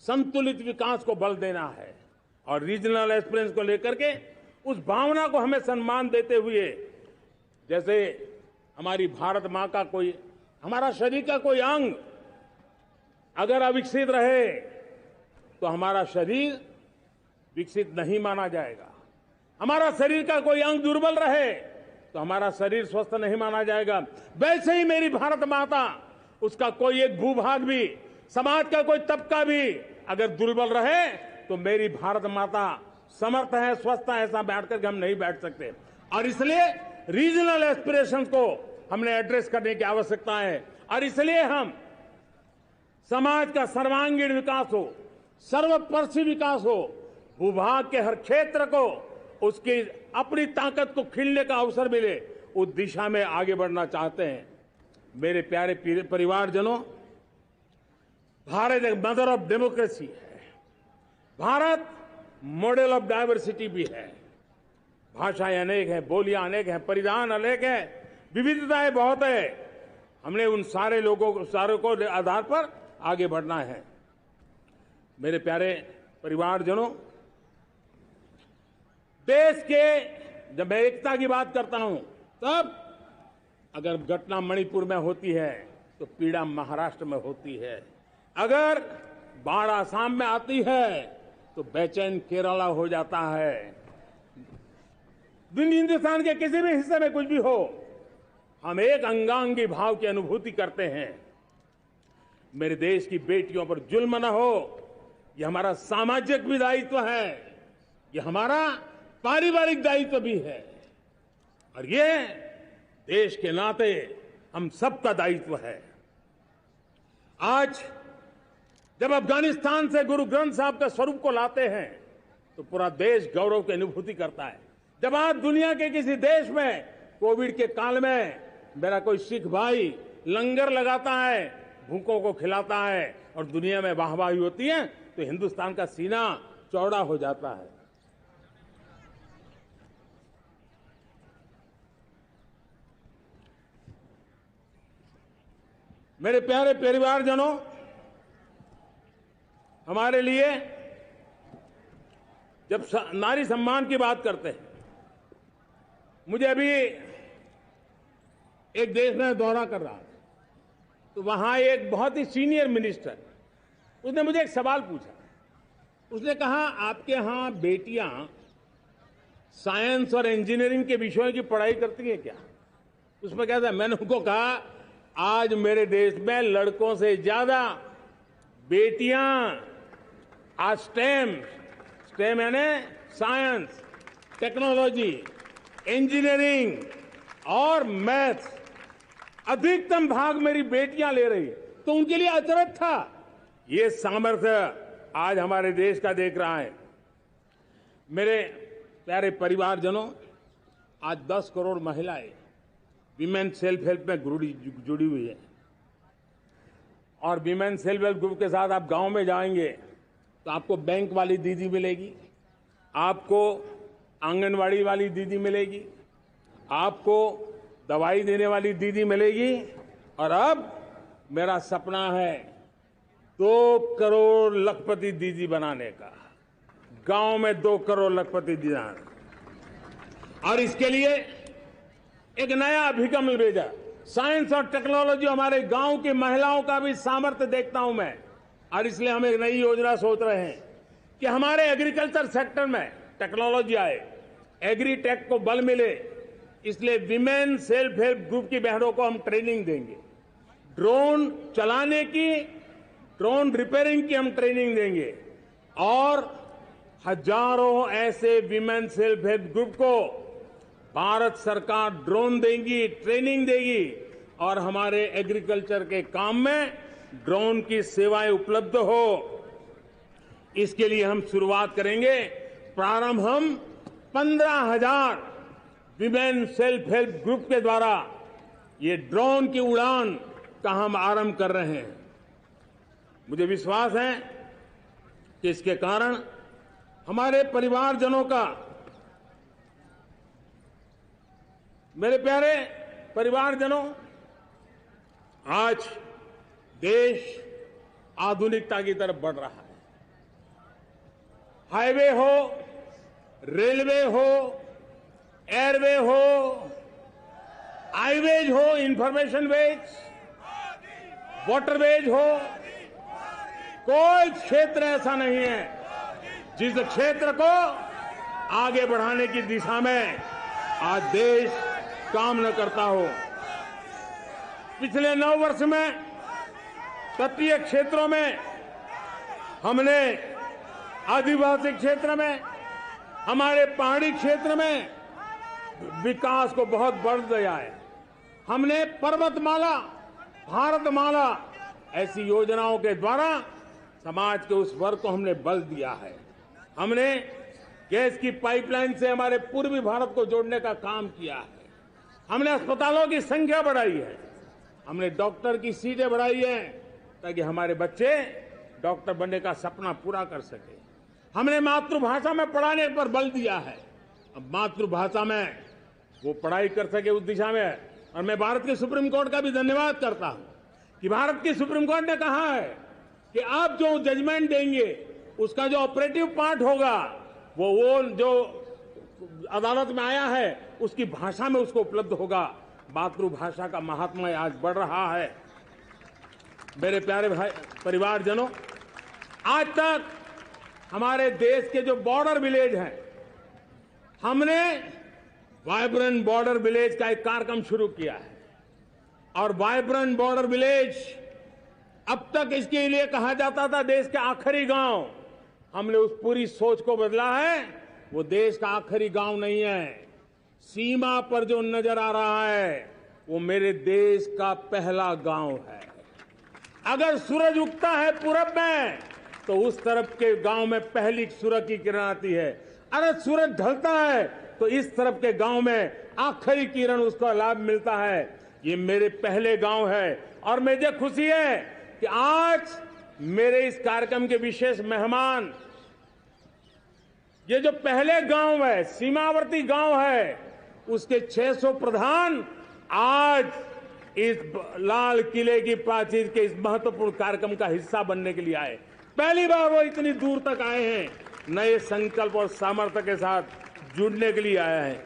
संतुलित विकास को बल देना है, और रीजनल एस्पिरेशंस को लेकर के उस भावना को हमें सम्मान देते हुए, जैसे हमारी भारत मां का कोई, हमारा शरीर का कोई अंग अगर अविकसित रहे तो हमारा शरीर विकसित नहीं माना जाएगा। हमारा शरीर का कोई अंग दुर्बल रहे तो हमारा शरीर स्वस्थ नहीं माना जाएगा। वैसे ही मेरी भारत माता, उसका कोई एक भूभाग भी, समाज का कोई तबका भी अगर दुर्बल रहे तो मेरी भारत माता समर्थ है, स्वस्थ है, ऐसा बैठ करके हम नहीं बैठ सकते। और इसलिए रीजनल एस्पिरेशंस को हमने एड्रेस करने की आवश्यकता है, और इसलिए हम समाज का सर्वांगीण विकास हो, सर्वस्पर्शी विकास हो, भूभाग के हर क्षेत्र को उसकी अपनी ताकत को खिलने का अवसर मिले, उस दिशा में आगे बढ़ना चाहते हैं। मेरे प्यारे परिवारजनों, भारत एक मदर ऑफ डेमोक्रेसी है। भारत मॉडल ऑफ डायवर्सिटी भी है। भाषाएं अनेक हैं, बोलियां अनेक हैं, परिधान अनेक हैं, विविधताएं बहुत है। हमने उन सारे को आधार पर आगे बढ़ना है। मेरे प्यारे परिवारजनों, देश के जब मैं एकता की बात करता हूं, तब अगर घटना मणिपुर में होती है तो पीड़ा महाराष्ट्र में होती है। अगर बाढ़ आसाम में आती है तो बेचैन केरला हो जाता है। हिंदुस्तान के किसी भी हिस्से में कुछ भी हो, हम एक अंगांगी भाव की अनुभूति करते हैं। मेरे देश की बेटियों पर जुल्म न हो, यह हमारा सामाजिक भी दायित्व है, यह हमारा पारिवारिक दायित्व भी है, और ये देश के नाते हम सबका दायित्व है। आज जब अफगानिस्तान से गुरु ग्रंथ साहब के स्वरूप को लाते हैं तो पूरा देश गौरव की अनुभूति करता है। जब आज दुनिया के किसी देश में कोविड के काल में मेरा कोई सिख भाई लंगर लगाता है, भूखों को खिलाता है, और दुनिया में वाहवाही होती है, तो हिंदुस्तान का सीना चौड़ा हो जाता है। मेरे प्यारे परिवारजनों, हमारे लिए जब नारी सम्मान की बात करते हैं, मुझे अभी एक देश में दौरा कर रहा था, तो वहां एक बहुत ही सीनियर मिनिस्टर, उसने मुझे एक सवाल पूछा। उसने कहा, आपके यहां बेटियां साइंस और इंजीनियरिंग के विषयों की पढ़ाई करती हैं क्या? उसमें क्या था? मैंने उनको कहा, आज मेरे देश में लड़कों से ज्यादा बेटियां आज स्टेम यानी साइंस, टेक्नोलॉजी, इंजीनियरिंग और मैथ्स, अधिकतम भाग मेरी बेटियां ले रही है। तो उनके लिए अचरज था। ये सामर्थ्य आज हमारे देश का देख रहा है। मेरे प्यारे परिवारजनों, आज 10 करोड़ महिलाएं विमेन सेल्फ हेल्प में जुड़ी हुई है। और विमेन सेल्फ हेल्प ग्रुप के साथ आप गांव में जाएंगे तो आपको बैंक वाली दीदी मिलेगी, आपको आंगनवाड़ी वाली दीदी मिलेगी, आपको दवाई देने वाली दीदी मिलेगी। और अब मेरा सपना है 2 करोड़ लखपति दीदी बनाने का, गांव में 2 करोड़ लखपति दीदी। और इसके लिए एक नया अभिगम भेजा, साइंस और टेक्नोलॉजी। हमारे गांव की महिलाओं का भी सामर्थ्य देखता हूं मैं, और इसलिए हम एक नई योजना सोच रहे हैं कि हमारे एग्रीकल्चर सेक्टर में टेक्नोलॉजी आए, एग्रीटेक को बल मिले। इसलिए विमेन सेल्फ हेल्प ग्रुप की बहनों को हम ट्रेनिंग देंगे, ड्रोन चलाने की, ड्रोन रिपेयरिंग की हम ट्रेनिंग देंगे, और हजारों ऐसे विमेन सेल्फ हेल्प ग्रुप को भारत सरकार ड्रोन देगी, ट्रेनिंग देगी, और हमारे एग्रीकल्चर के काम में ड्रोन की सेवाएं उपलब्ध हो। इसके लिए हम शुरुआत करेंगे। प्रारंभ हम 15,000 विमेन सेल्फ हेल्प ग्रुप के द्वारा ये ड्रोन की उड़ान का हम आरंभ कर रहे हैं। मुझे विश्वास है कि इसके कारण हमारे परिवारजनों का, मेरे प्यारे परिवारजनों, आज देश आधुनिकता की तरफ बढ़ रहा है। हाईवे हो, रेलवे हो, एयरवे हो, हाईवेज हो, इंफॉर्मेशन वेज, वाटरवेज हो, कोई क्षेत्र ऐसा नहीं है जिस क्षेत्र को आगे बढ़ाने की दिशा में आज देश काम न करता हो। पिछले 9 वर्ष में तटीय क्षेत्रों में हमने, आदिवासी क्षेत्र में, हमारे पहाड़ी क्षेत्र में विकास को बहुत बढ़ दिया है। हमने पर्वतमाला, भारतमाला ऐसी योजनाओं के द्वारा समाज के उस वर्ग को हमने बल दिया है। हमने गैस की पाइपलाइन से हमारे पूर्वी भारत को जोड़ने का काम किया है। हमने अस्पतालों की संख्या बढ़ाई है, हमने डॉक्टर की सीटें बढ़ाई है ताकि हमारे बच्चे डॉक्टर बनने का सपना पूरा कर सके। हमने मातृभाषा में पढ़ाने पर बल दिया है, अब मातृभाषा में वो पढ़ाई कर सके उस दिशा में। और मैं भारत के सुप्रीम कोर्ट का भी धन्यवाद करता हूं कि भारत की सुप्रीम कोर्ट ने कहा है कि आप जो जजमेंट देंगे उसका जो ऑपरेटिव पार्ट होगा वो जो अदालत में आया है उसकी भाषा में उसको उपलब्ध होगा। मातृभाषा का महात्म्य आज बढ़ रहा है। मेरे प्यारे भाई परिवारजनों, आज तक हमारे देश के जो बॉर्डर विलेज हैं, हमने वाइब्रेंट बॉर्डर विलेज का एक कार्यक्रम शुरू किया है। और वाइब्रेंट बॉर्डर विलेज, अब तक इसके लिए कहा जाता था देश के आखिरी गांव। हमने उस पूरी सोच को बदला है, वो देश का आखिरी गांव नहीं है। सीमा पर जो नजर आ रहा है वो मेरे देश का पहला गांव है। अगर सूरज उगता है पूरब में तो उस तरफ के गांव में पहली सूरज की किरण आती है। अगर सूरज ढलता है तो इस तरफ के गांव में आखिरी किरण उसका लाभ मिलता है। ये मेरे पहले गांव है और मुझे खुशी है कि आज मेरे इस कार्यक्रम के विशेष मेहमान, ये जो पहले गांव है, सीमावर्ती गांव है, उसके 600 प्रधान आज इस लाल किले की प्राचीर के इस महत्वपूर्ण कार्यक्रम का हिस्सा बनने के लिए आए। पहली बार वो इतनी दूर तक आए हैं, नए संकल्प और सामर्थ्य के साथ जुड़ने के लिए आया है।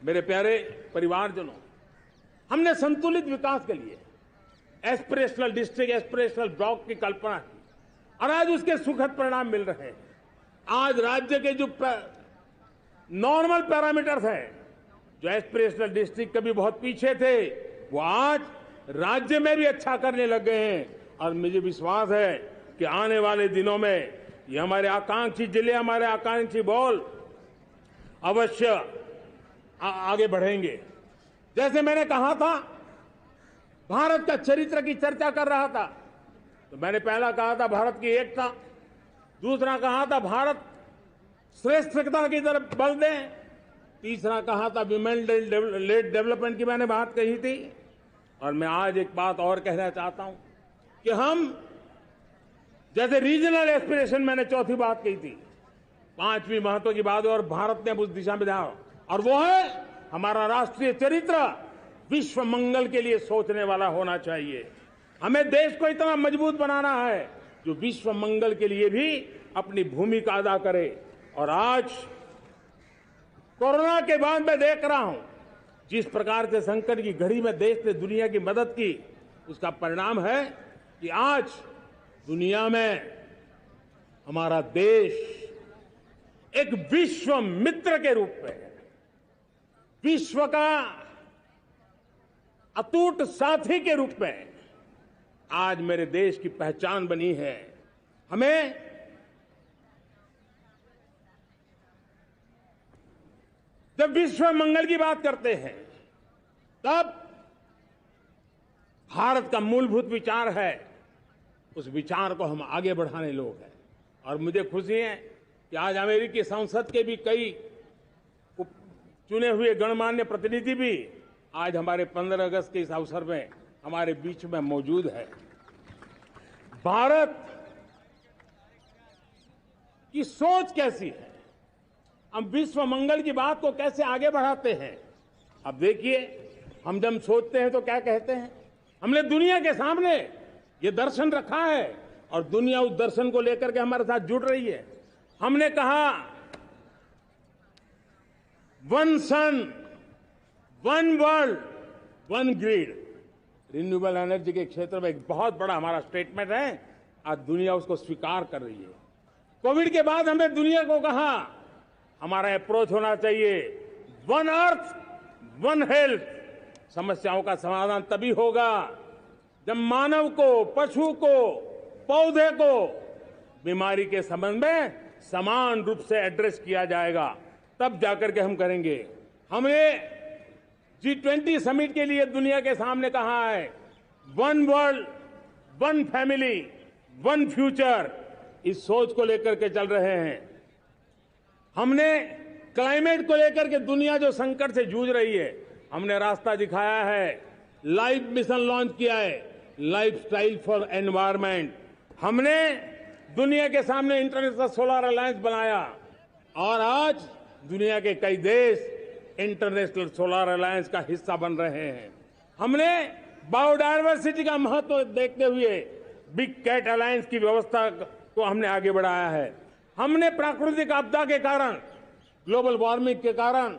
मेरे प्यारे परिवारजनों, हमने संतुलित विकास के लिए एस्पिरेशनल डिस्ट्रिक्ट, एस्पिरेशनल ब्लॉक की कल्पना की और आज उसके सुखद परिणाम मिल रहे हैं। आज राज्य के जो नॉर्मल पैरामीटर्स हैं, जो एस्पिरेशनल डिस्ट्रिक्ट कभी बहुत पीछे थे, वो आज राज्य में भी अच्छा करने लग गए हैं। और मुझे विश्वास है कि आने वाले दिनों में ये हमारे आकांक्षी जिले, हमारे आकांक्षी बॉल अवश्य आगे बढ़ेंगे। जैसे मैंने कहा था, भारत का चरित्र की चर्चा कर रहा था, तो मैंने पहला कहा था भारत की एकता, दूसरा कहा था भारत श्रेष्ठता की तरफ बल दें, तीसरा कहा था विमेन लेड डेवलपमेंट की मैंने बात कही थी, और मैं आज एक बात और कहना चाहता हूं कि हम जैसे रीजनल एस्पिरेशन, मैंने चौथी बात कही थी, पांचवी महत्व की बात, और भारत ने उस दिशा में जाओ, और वो है हमारा राष्ट्रीय चरित्र विश्व मंगल के लिए सोचने वाला होना चाहिए। हमें देश को इतना मजबूत बनाना है जो विश्व मंगल के लिए भी अपनी भूमिका अदा करे। और आज कोरोना के बाद मैं देख रहा हूं जिस प्रकार से संकट की घड़ी में देश ने दुनिया की मदद की, उसका परिणाम है कि आज दुनिया में हमारा देश एक विश्व मित्र के रूप में, विश्व का अटूट साथी के रूप में आज मेरे देश की पहचान बनी है। हमें जब विश्व मंगल की बात करते हैं तब भारत का मूलभूत विचार है, उस विचार को हम आगे बढ़ाने लोग हैं। और मुझे खुशी है कि आज अमेरिकी संसद के भी कई चुने हुए गणमान्य प्रतिनिधि भी आज हमारे 15 अगस्त के इस अवसर में हमारे बीच में मौजूद है। भारत की सोच कैसी है, हम विश्व मंगल की बात को कैसे आगे बढ़ाते हैं। अब देखिए, हम जब सोचते हैं तो क्या कहते हैं, हमने दुनिया के सामने ये दर्शन रखा है और दुनिया उस दर्शन को लेकर के हमारे साथ जुड़ रही है। हमने कहा one sun, one world, one grid. Renewable energy के क्षेत्र में एक बहुत बड़ा हमारा स्टेटमेंट है, आज दुनिया उसको स्वीकार कर रही है। कोविड के बाद हमने दुनिया को कहा हमारा अप्रोच होना चाहिए वन अर्थ, वन हेल्थ। समस्याओं का समाधान तभी होगा जब मानव को, पशु को, पौधे को बीमारी के संबंध में समान रूप से एड्रेस किया जाएगा, तब जाकर के हम करेंगे। हमने G20 समिट के लिए दुनिया के सामने कहा है one world, one family, one future. इस सोच को लेकर के चल रहे हैं। हमने क्लाइमेट को लेकर के दुनिया जो संकट से जूझ रही है, हमने रास्ता दिखाया है, लाइफ मिशन लॉन्च किया है, लाइफस्टाइल फॉर एनवायरमेंट। हमने दुनिया के सामने इंटरनेशनल सोलर अलायंस बनाया और आज दुनिया के कई देश इंटरनेशनल सोलर अलायंस का हिस्सा बन रहे हैं। हमने बायोडायवर्सिटी का महत्व देखते हुए बिग कैट अलायंस की व्यवस्था को हमने आगे बढ़ाया है। हमने प्राकृतिक आपदा के कारण, ग्लोबल वार्मिंग के कारण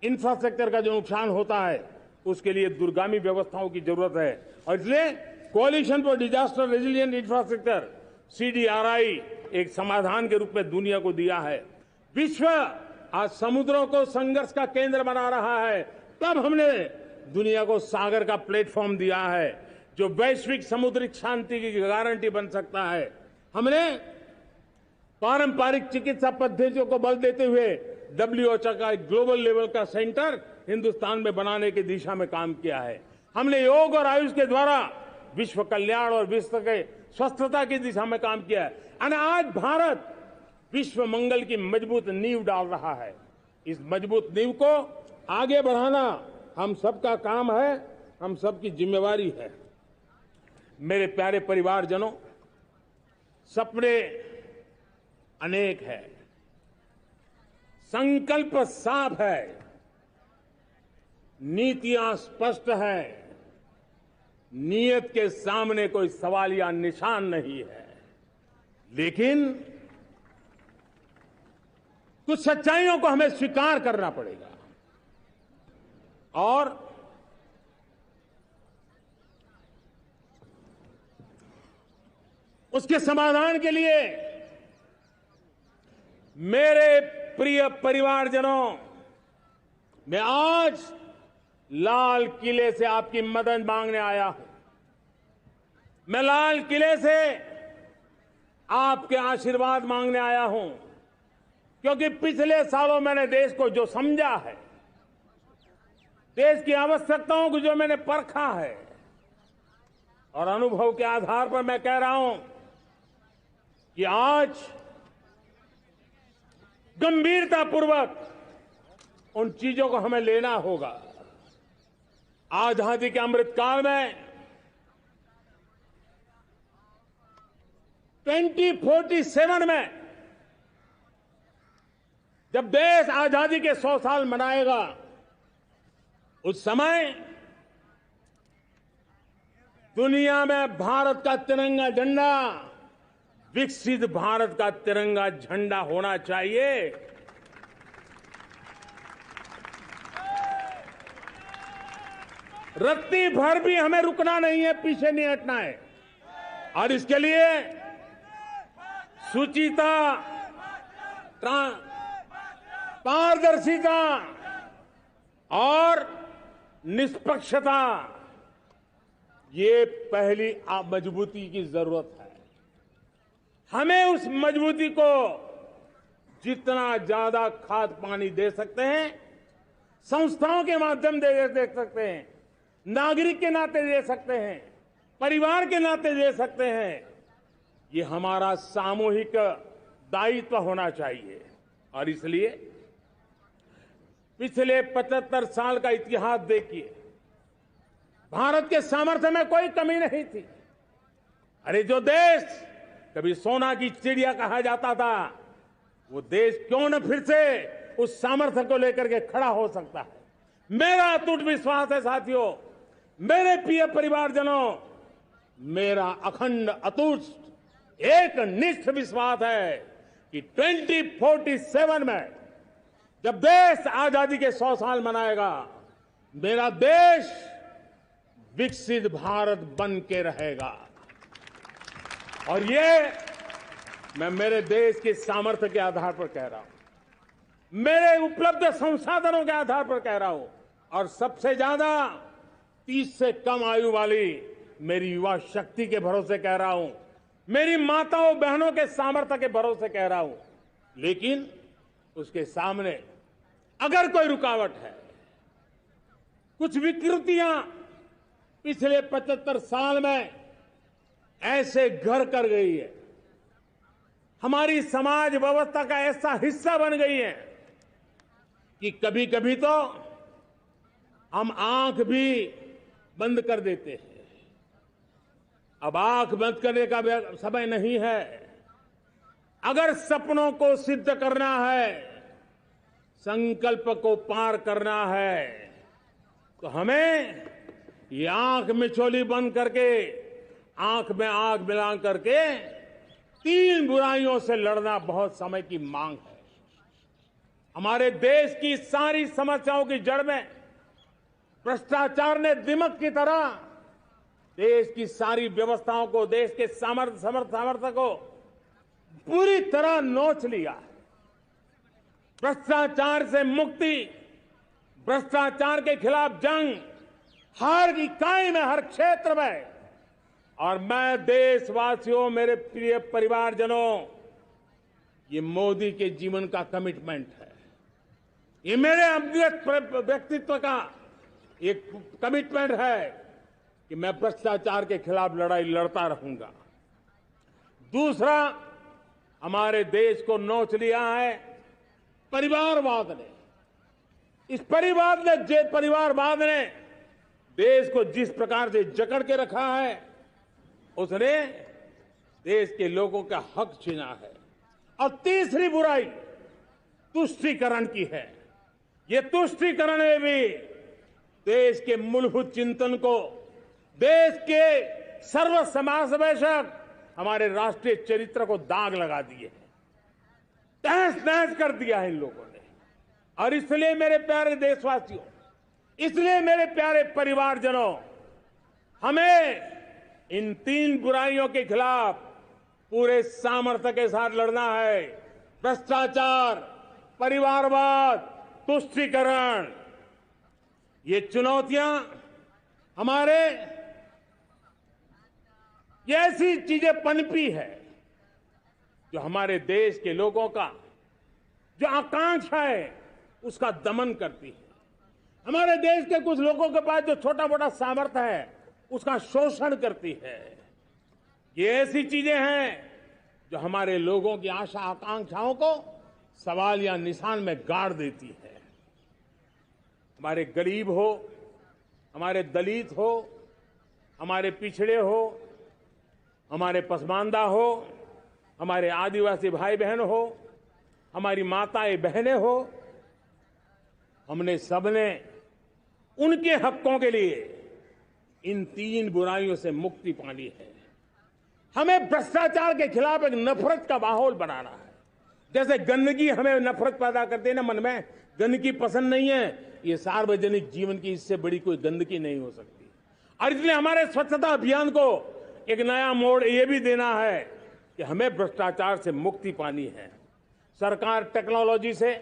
इंफ्रास्ट्रक्चर का जो नुकसान होता है, उसके लिए दूरगामी व्यवस्थाओं की जरूरत है और इसलिए coalition for disaster resilient infrastructure CDRI एक समाधान के रूप में दुनिया को दिया है। विश्व आज समुद्रों को संघर्ष का केंद्र बना रहा है, तब हमने दुनिया को सागर का प्लेटफॉर्म दिया है जो वैश्विक समुद्री शांति की गारंटी बन सकता है। हमने पारंपरिक चिकित्सा पद्धतियों को बल देते हुए WHO का एक ग्लोबल लेवल का सेंटर हिंदुस्तान में बनाने की दिशा में काम किया है। हमने योग और आयुष के द्वारा विश्व कल्याण और विश्व के स्वस्थता की दिशा में काम किया है और आज भारत विश्व मंगल की मजबूत नींव डाल रहा है। इस मजबूत नींव को आगे बढ़ाना हम सबका काम है, हम सबकी जिम्मेवारी है। मेरे प्यारे परिवारजनों, सपने अनेक है, संकल्प साफ है, नीतियां स्पष्ट है, नियत के सामने कोई सवाल या निशान नहीं है, लेकिन कुछ सच्चाइयों को हमें स्वीकार करना पड़ेगा और उसके समाधान के लिए मेरे प्रिय परिवारजनों, मैं आज लाल किले से आपकी मदद मांगने आया हूं। मैं लाल किले से आपके आशीर्वाद मांगने आया हूं, क्योंकि पिछले सालों मैंने देश को जो समझा है, देश की आवश्यकताओं को जो मैंने परखा है और अनुभव के आधार पर मैं कह रहा हूं कि आज गंभीरतापूर्वक उन चीजों को हमें लेना होगा। आजादी के अमृतकाल में 2047 में जब देश आजादी के 100 साल मनाएगा, उस समय दुनिया में भारत का तिरंगा झंडा विकसित भारत का तिरंगा झंडा होना चाहिए। रत्ती भर भी हमें रुकना नहीं है, पीछे नहीं हटना है। और इसके लिए शुचिता, पारदर्शिता और निष्पक्षता, ये पहली मजबूती की जरूरत है। हमें उस मजबूती को जितना ज्यादा खाद पानी दे सकते हैं, संस्थाओं के माध्यम से दे सकते हैं, नागरिक के नाते दे सकते हैं, परिवार के नाते दे सकते हैं, ये हमारा सामूहिक दायित्व होना चाहिए। और इसलिए पिछले 75 साल का इतिहास देखिए, भारत के सामर्थ्य में कोई कमी नहीं थी। अरे जो देश कभी सोना की चिड़िया कहा जाता था, वो देश क्यों न फिर से उस सामर्थ्य को लेकर के खड़ा हो सकता है। मेरा अटूट विश्वास है साथियों, मेरे प्रिय परिवारजनों, मेरा अखंड अटूट एक निष्ठ विश्वास है कि 2047 में जब देश आजादी के 100 साल मनाएगा, मेरा देश विकसित भारत बन के रहेगा। और ये मैं मेरे देश के सामर्थ्य के आधार पर कह रहा हूं, मेरे उपलब्ध संसाधनों के आधार पर कह रहा हूं, और सबसे ज्यादा 30 से कम आयु वाली मेरी युवा शक्ति के भरोसे कह रहा हूं, मेरी माताओं बहनों के सामर्थ्य के भरोसे कह रहा हूं। लेकिन उसके सामने अगर कोई रुकावट है, कुछ विकृतियां पिछले 75 साल में ऐसे घर कर गई है, हमारी समाज व्यवस्था का ऐसा हिस्सा बन गई है कि कभी कभी तो हम आंख भी बंद कर देते हैं। अब आंख बंद करने का समय नहीं है। अगर सपनों को सिद्ध करना है, संकल्प को पार करना है, तो हमें ये आंख मिचौली बंद करके, आंख में आंख मिला करके 3 बुराइयों से लड़ना बहुत समय की मांग है। हमारे देश की सारी समस्याओं की जड़ में भ्रष्टाचार ने दिमक की तरह देश की सारी व्यवस्थाओं को, देश के सामर्थ्य को पूरी तरह नोच लिया है। भ्रष्टाचार से मुक्ति, भ्रष्टाचार के खिलाफ जंग हर इकाई में, हर क्षेत्र में। और मैं देशवासियों, मेरे प्रिय परिवारजनों, ये मोदी के जीवन का कमिटमेंट है, ये मेरे व्यक्तित्व का एक कमिटमेंट है कि मैं भ्रष्टाचार के खिलाफ लड़ाई लड़ता रहूंगा। दूसरा, हमारे देश को नोच लिया है परिवारवाद ने। इस परिवारवाद ने देश को जिस प्रकार से जकड़ के रखा है, उसने देश के लोगों का हक छीना है। और तीसरी बुराई तुष्टीकरण की है। ये तुष्टीकरण में भी देश के मूलभूत चिंतन को, देश के सर्व समावेशक हमारे राष्ट्रीय चरित्र को दाग लगा दिए हैं, तहस नहस कर दिया है इन लोगों ने। और इसलिए मेरे प्यारे देशवासियों, इसलिए मेरे प्यारे परिवारजनों, हमें इन 3 बुराइयों के खिलाफ पूरे सामर्थ्य के साथ लड़ना है। भ्रष्टाचार, परिवारवाद, तुष्टीकरण, ये चुनौतियां हमारे, ये ऐसी चीजें पनपी है जो हमारे देश के लोगों का जो आकांक्षा है उसका दमन करती है। हमारे देश के कुछ लोगों के पास जो छोटा मोटा सामर्थ्य है उसका शोषण करती है। ये ऐसी चीजें हैं जो हमारे लोगों की आशा आकांक्षाओं को सवाल या निशान में गाड़ देती है। हमारे गरीब हो, हमारे दलित हो, हमारे पिछड़े हो, हमारे पसमानदा हो, हमारे आदिवासी भाई बहन हो, हमारी माताएं बहनें हो, हमने सबने उनके हकों के लिए इन 3 बुराइयों से मुक्ति पानी है। हमें भ्रष्टाचार के खिलाफ एक नफरत का माहौल बनाना है। जैसे गंदगी हमें नफरत पैदा करती है ना मन में, गंदगी पसंद नहीं है, ये सार्वजनिक जीवन की इससे बड़ी कोई गंदगी नहीं हो सकती। और इसलिए हमारे स्वच्छता अभियान को एक नया मोड़ ये भी देना है कि हमें भ्रष्टाचार से मुक्ति पानी है। सरकार टेक्नोलॉजी से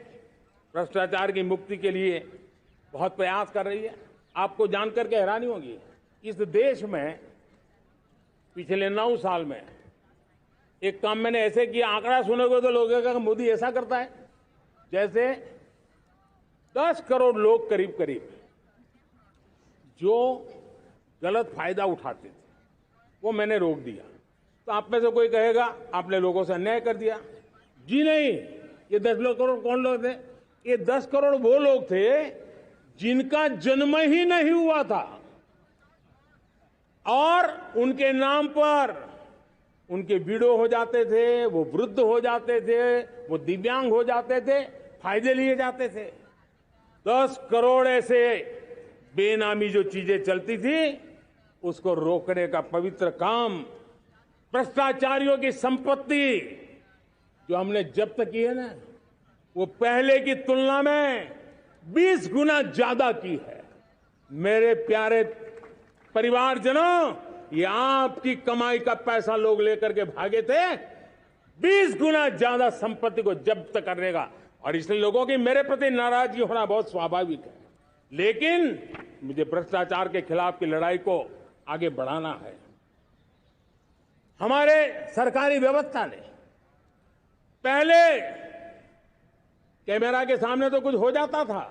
भ्रष्टाचार की मुक्ति के लिए बहुत प्रयास कर रही है। आपको जानकर के हैरानी होगी, इस देश में पिछले 9 साल में एक काम मैंने ऐसे किया, आंकड़ा सुनोगे तो लोग कहेंगे मोदी ऐसा करता है, जैसे 10 करोड़ लोग करीब करीब जो गलत फायदा उठाते थे वो मैंने रोक दिया। तो आप में से कोई कहेगा आपने लोगों से अन्याय कर दिया। जी नहीं, ये 10 करोड़ कौन लोग थे? ये 10 करोड़ वो लोग थे जिनका जन्म ही नहीं हुआ था और उनके नाम पर उनके विडो हो जाते थे, वो वृद्ध हो जाते थे, वो दिव्यांग हो जाते थे, फायदे लिए जाते थे। 10 करोड़ ऐसे बेनामी जो चीजें चलती थी उसको रोकने का पवित्र काम, भ्रष्टाचारियों की संपत्ति जो हमने जब्त की है ना, वो पहले की तुलना में 20 गुना ज्यादा की है। मेरे प्यारे परिवारजनों, ये आपकी कमाई का पैसा लोग लेकर के भागे थे, 20 गुना ज्यादा संपत्ति को जब्त करने का। और इसलिए लोगों की मेरे प्रति नाराजगी होना बहुत स्वाभाविक है, लेकिन मुझे भ्रष्टाचार के खिलाफ की लड़ाई को आगे बढ़ाना है। हमारे सरकारी व्यवस्था ने पहले कैमरा के सामने तो कुछ हो जाता था,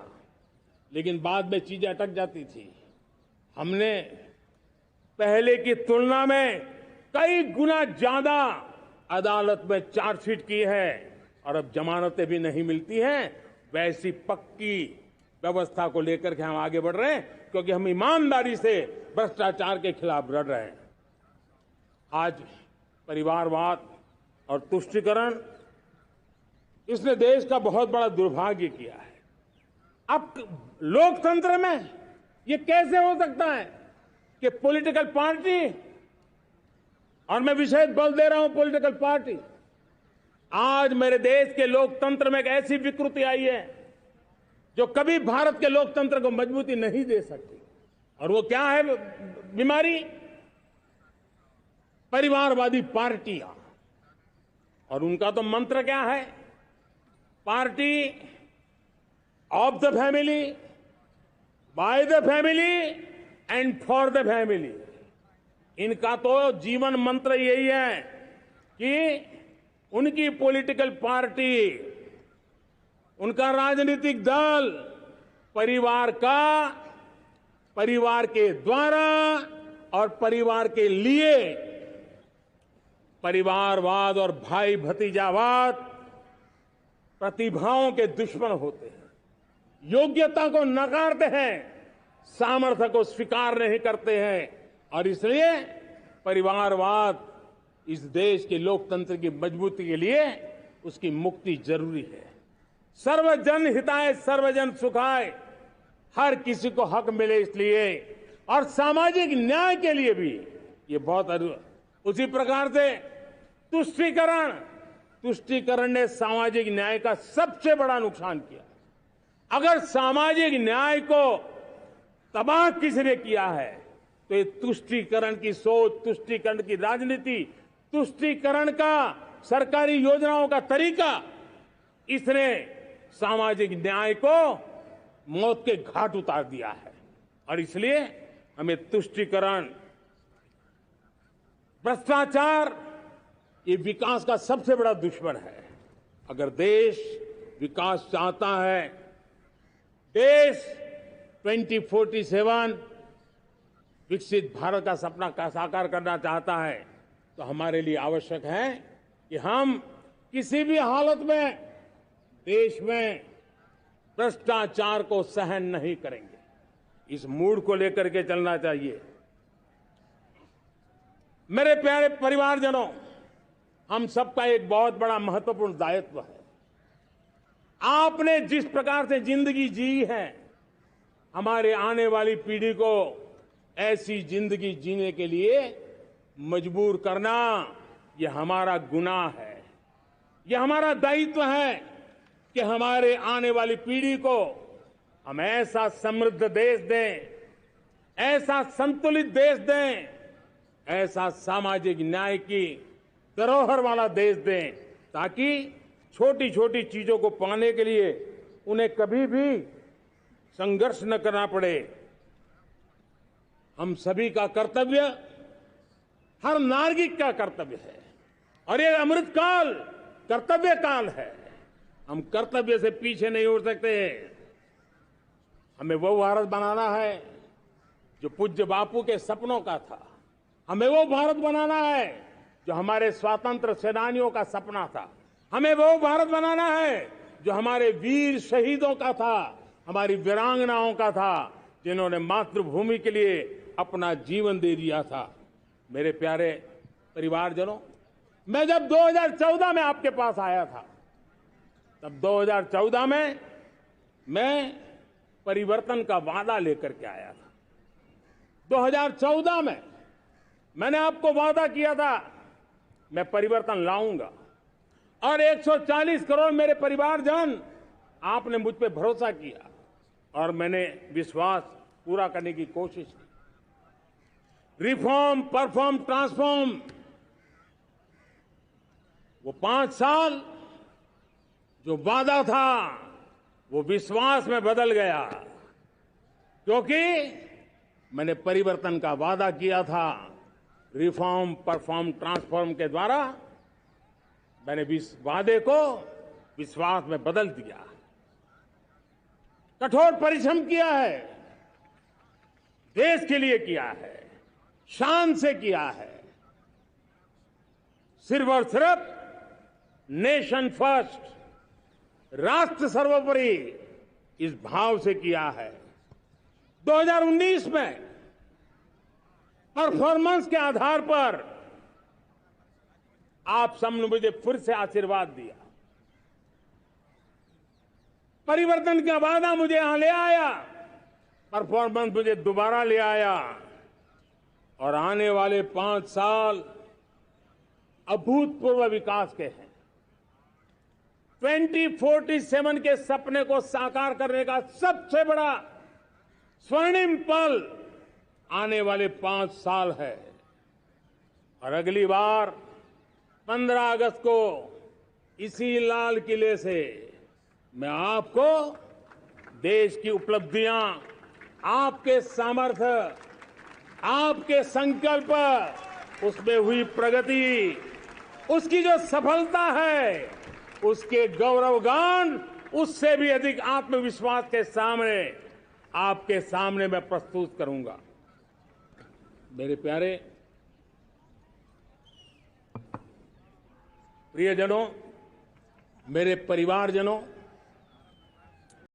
लेकिन बाद में चीजें अटक जाती थी। हमने पहले की तुलना में कई गुना ज्यादा अदालत में चार्जशीट की है और अब जमानतें भी नहीं मिलती हैं। वैसी पक्की व्यवस्था को लेकर के हम आगे बढ़ रहे हैं, क्योंकि हम ईमानदारी से भ्रष्टाचार के खिलाफ लड़ रहे हैं। आज परिवारवाद और तुष्टीकरण, इसने देश का बहुत बड़ा दुर्भाग्य किया है। अब लोकतंत्र में ये कैसे हो सकता है कि पॉलिटिकल पार्टी, और मैं विशेष बल दे रहा हूं पॉलिटिकल पार्टी, आज मेरे देश के लोकतंत्र में एक ऐसी विकृति आई है जो कभी भारत के लोकतंत्र को मजबूती नहीं दे सकती। और वो क्या है बीमारी? परिवारवादी पार्टियां। और उनका तो मंत्र क्या है? Party of the family, by the family and for the family. इनका तो जीवन मंत्र यही है कि उनकी पॉलिटिकल पार्टी, उनका राजनीतिक दल परिवार का, परिवार के द्वारा और परिवार के लिए, परिवारवाद और भाई भतीजावाद प्रतिभाओं के दुश्मन होते हैं, योग्यता को नकारते हैं, सामर्थ्य को स्वीकार नहीं करते हैं। और इसलिए परिवारवाद इस देश के लोकतंत्र की मजबूती के लिए उसकी मुक्ति जरूरी है। सर्वजन हिताय सर्वजन सुखाय, हर किसी को हक मिले इसलिए, और सामाजिक न्याय के लिए भी ये बहुत। उसी प्रकार से तुष्टीकरण ने सामाजिक न्याय का सबसे बड़ा नुकसान किया। अगर सामाजिक न्याय को तबाह किसी ने किया है तो ये तुष्टीकरण की सोच, तुष्टीकरण की राजनीति, तुष्टीकरण का सरकारी योजनाओं का तरीका, इसने सामाजिक न्याय को मौत के घाट उतार दिया है। और इसलिए हमें तुष्टीकरण, भ्रष्टाचार, ये विकास का सबसे बड़ा दुश्मन है। अगर देश विकास चाहता है, देश 2047 विकसित भारत का सपना का साकार करना चाहता है, तो हमारे लिए आवश्यक है कि हम किसी भी हालत में देश में भ्रष्टाचार को सहन नहीं करेंगे। इस मूड को लेकर के चलना चाहिए। मेरे प्यारे परिवारजनों, हम सबका एक बहुत बड़ा महत्वपूर्ण दायित्व है। आपने जिस प्रकार से जिंदगी जी है, हमारे आने वाली पीढ़ी को ऐसी जिंदगी जीने के लिए मजबूर करना, यह हमारा गुनाह है। यह हमारा दायित्व है कि हमारे आने वाली पीढ़ी को हम ऐसा समृद्ध देश दें, ऐसा संतुलित देश दें, ऐसा सामाजिक न्याय की धरोहर वाला देश दें, ताकि छोटी छोटी चीजों को पाने के लिए उन्हें कभी भी संघर्ष न करना पड़े। हम सभी का कर्तव्य, हर नागरिक का कर्तव्य है, और ये अमृत काल कर्तव्य काल है। हम कर्तव्य से पीछे नहीं उठ सकते। हमें वो भारत बनाना है जो पूज्य बापू के सपनों का था। हमें वो भारत बनाना है जो हमारे स्वतंत्र सेनानियों का सपना था। हमें वो भारत बनाना है जो हमारे वीर शहीदों का था, हमारी वीरांगनाओं का था, जिन्होंने मातृभूमि के लिए अपना जीवन दे दिया था। मेरे प्यारे परिवारजनों, मैं जब 2014 में आपके पास आया था, तब 2014 में मैं परिवर्तन का वादा लेकर के आया था। 2014 में मैंने आपको वादा किया था, मैं परिवर्तन लाऊंगा, और 140 करोड़ मेरे परिवारजन, आपने मुझ पे भरोसा किया और मैंने विश्वास पूरा करने की कोशिश की। रिफॉर्म, परफॉर्म, ट्रांसफॉर्म, वो 5 साल जो वादा था वो विश्वास में बदल गया, क्योंकि मैंने परिवर्तन का वादा किया था। रिफॉर्म, परफॉर्म, ट्रांसफॉर्म के द्वारा मैंने इस वादे को विश्वास में बदल दिया। कठोर परिश्रम किया है, देश के लिए किया है, शान से किया है, सिर्फ और सिर्फ नेशन फर्स्ट, राष्ट्र सर्वोपरि, इस भाव से किया है। 2019 में परफॉर्मेंस के आधार पर आप सबने मुझे फिर से आशीर्वाद दिया। परिवर्तन का वादा मुझे यहां ले आया, परफॉर्मेंस मुझे दोबारा ले आया, और आने वाले 5 साल अभूतपूर्व विकास के हैं। 2047 के सपने को साकार करने का सबसे बड़ा स्वर्णिम पल आने वाले 5 साल है। और अगली बार 15 अगस्त को इसी लाल किले से मैं आपको देश की उपलब्धियां, आपके सामर्थ्य, आपके संकल्प, उसमें हुई प्रगति, उसकी जो सफलता है, उसके गौरवगान, उससे भी अधिक आत्मविश्वास के सामने, आपके सामने मैं प्रस्तुत करूंगा। मेरे प्यारे प्रियजनों, मेरे परिवारजनों,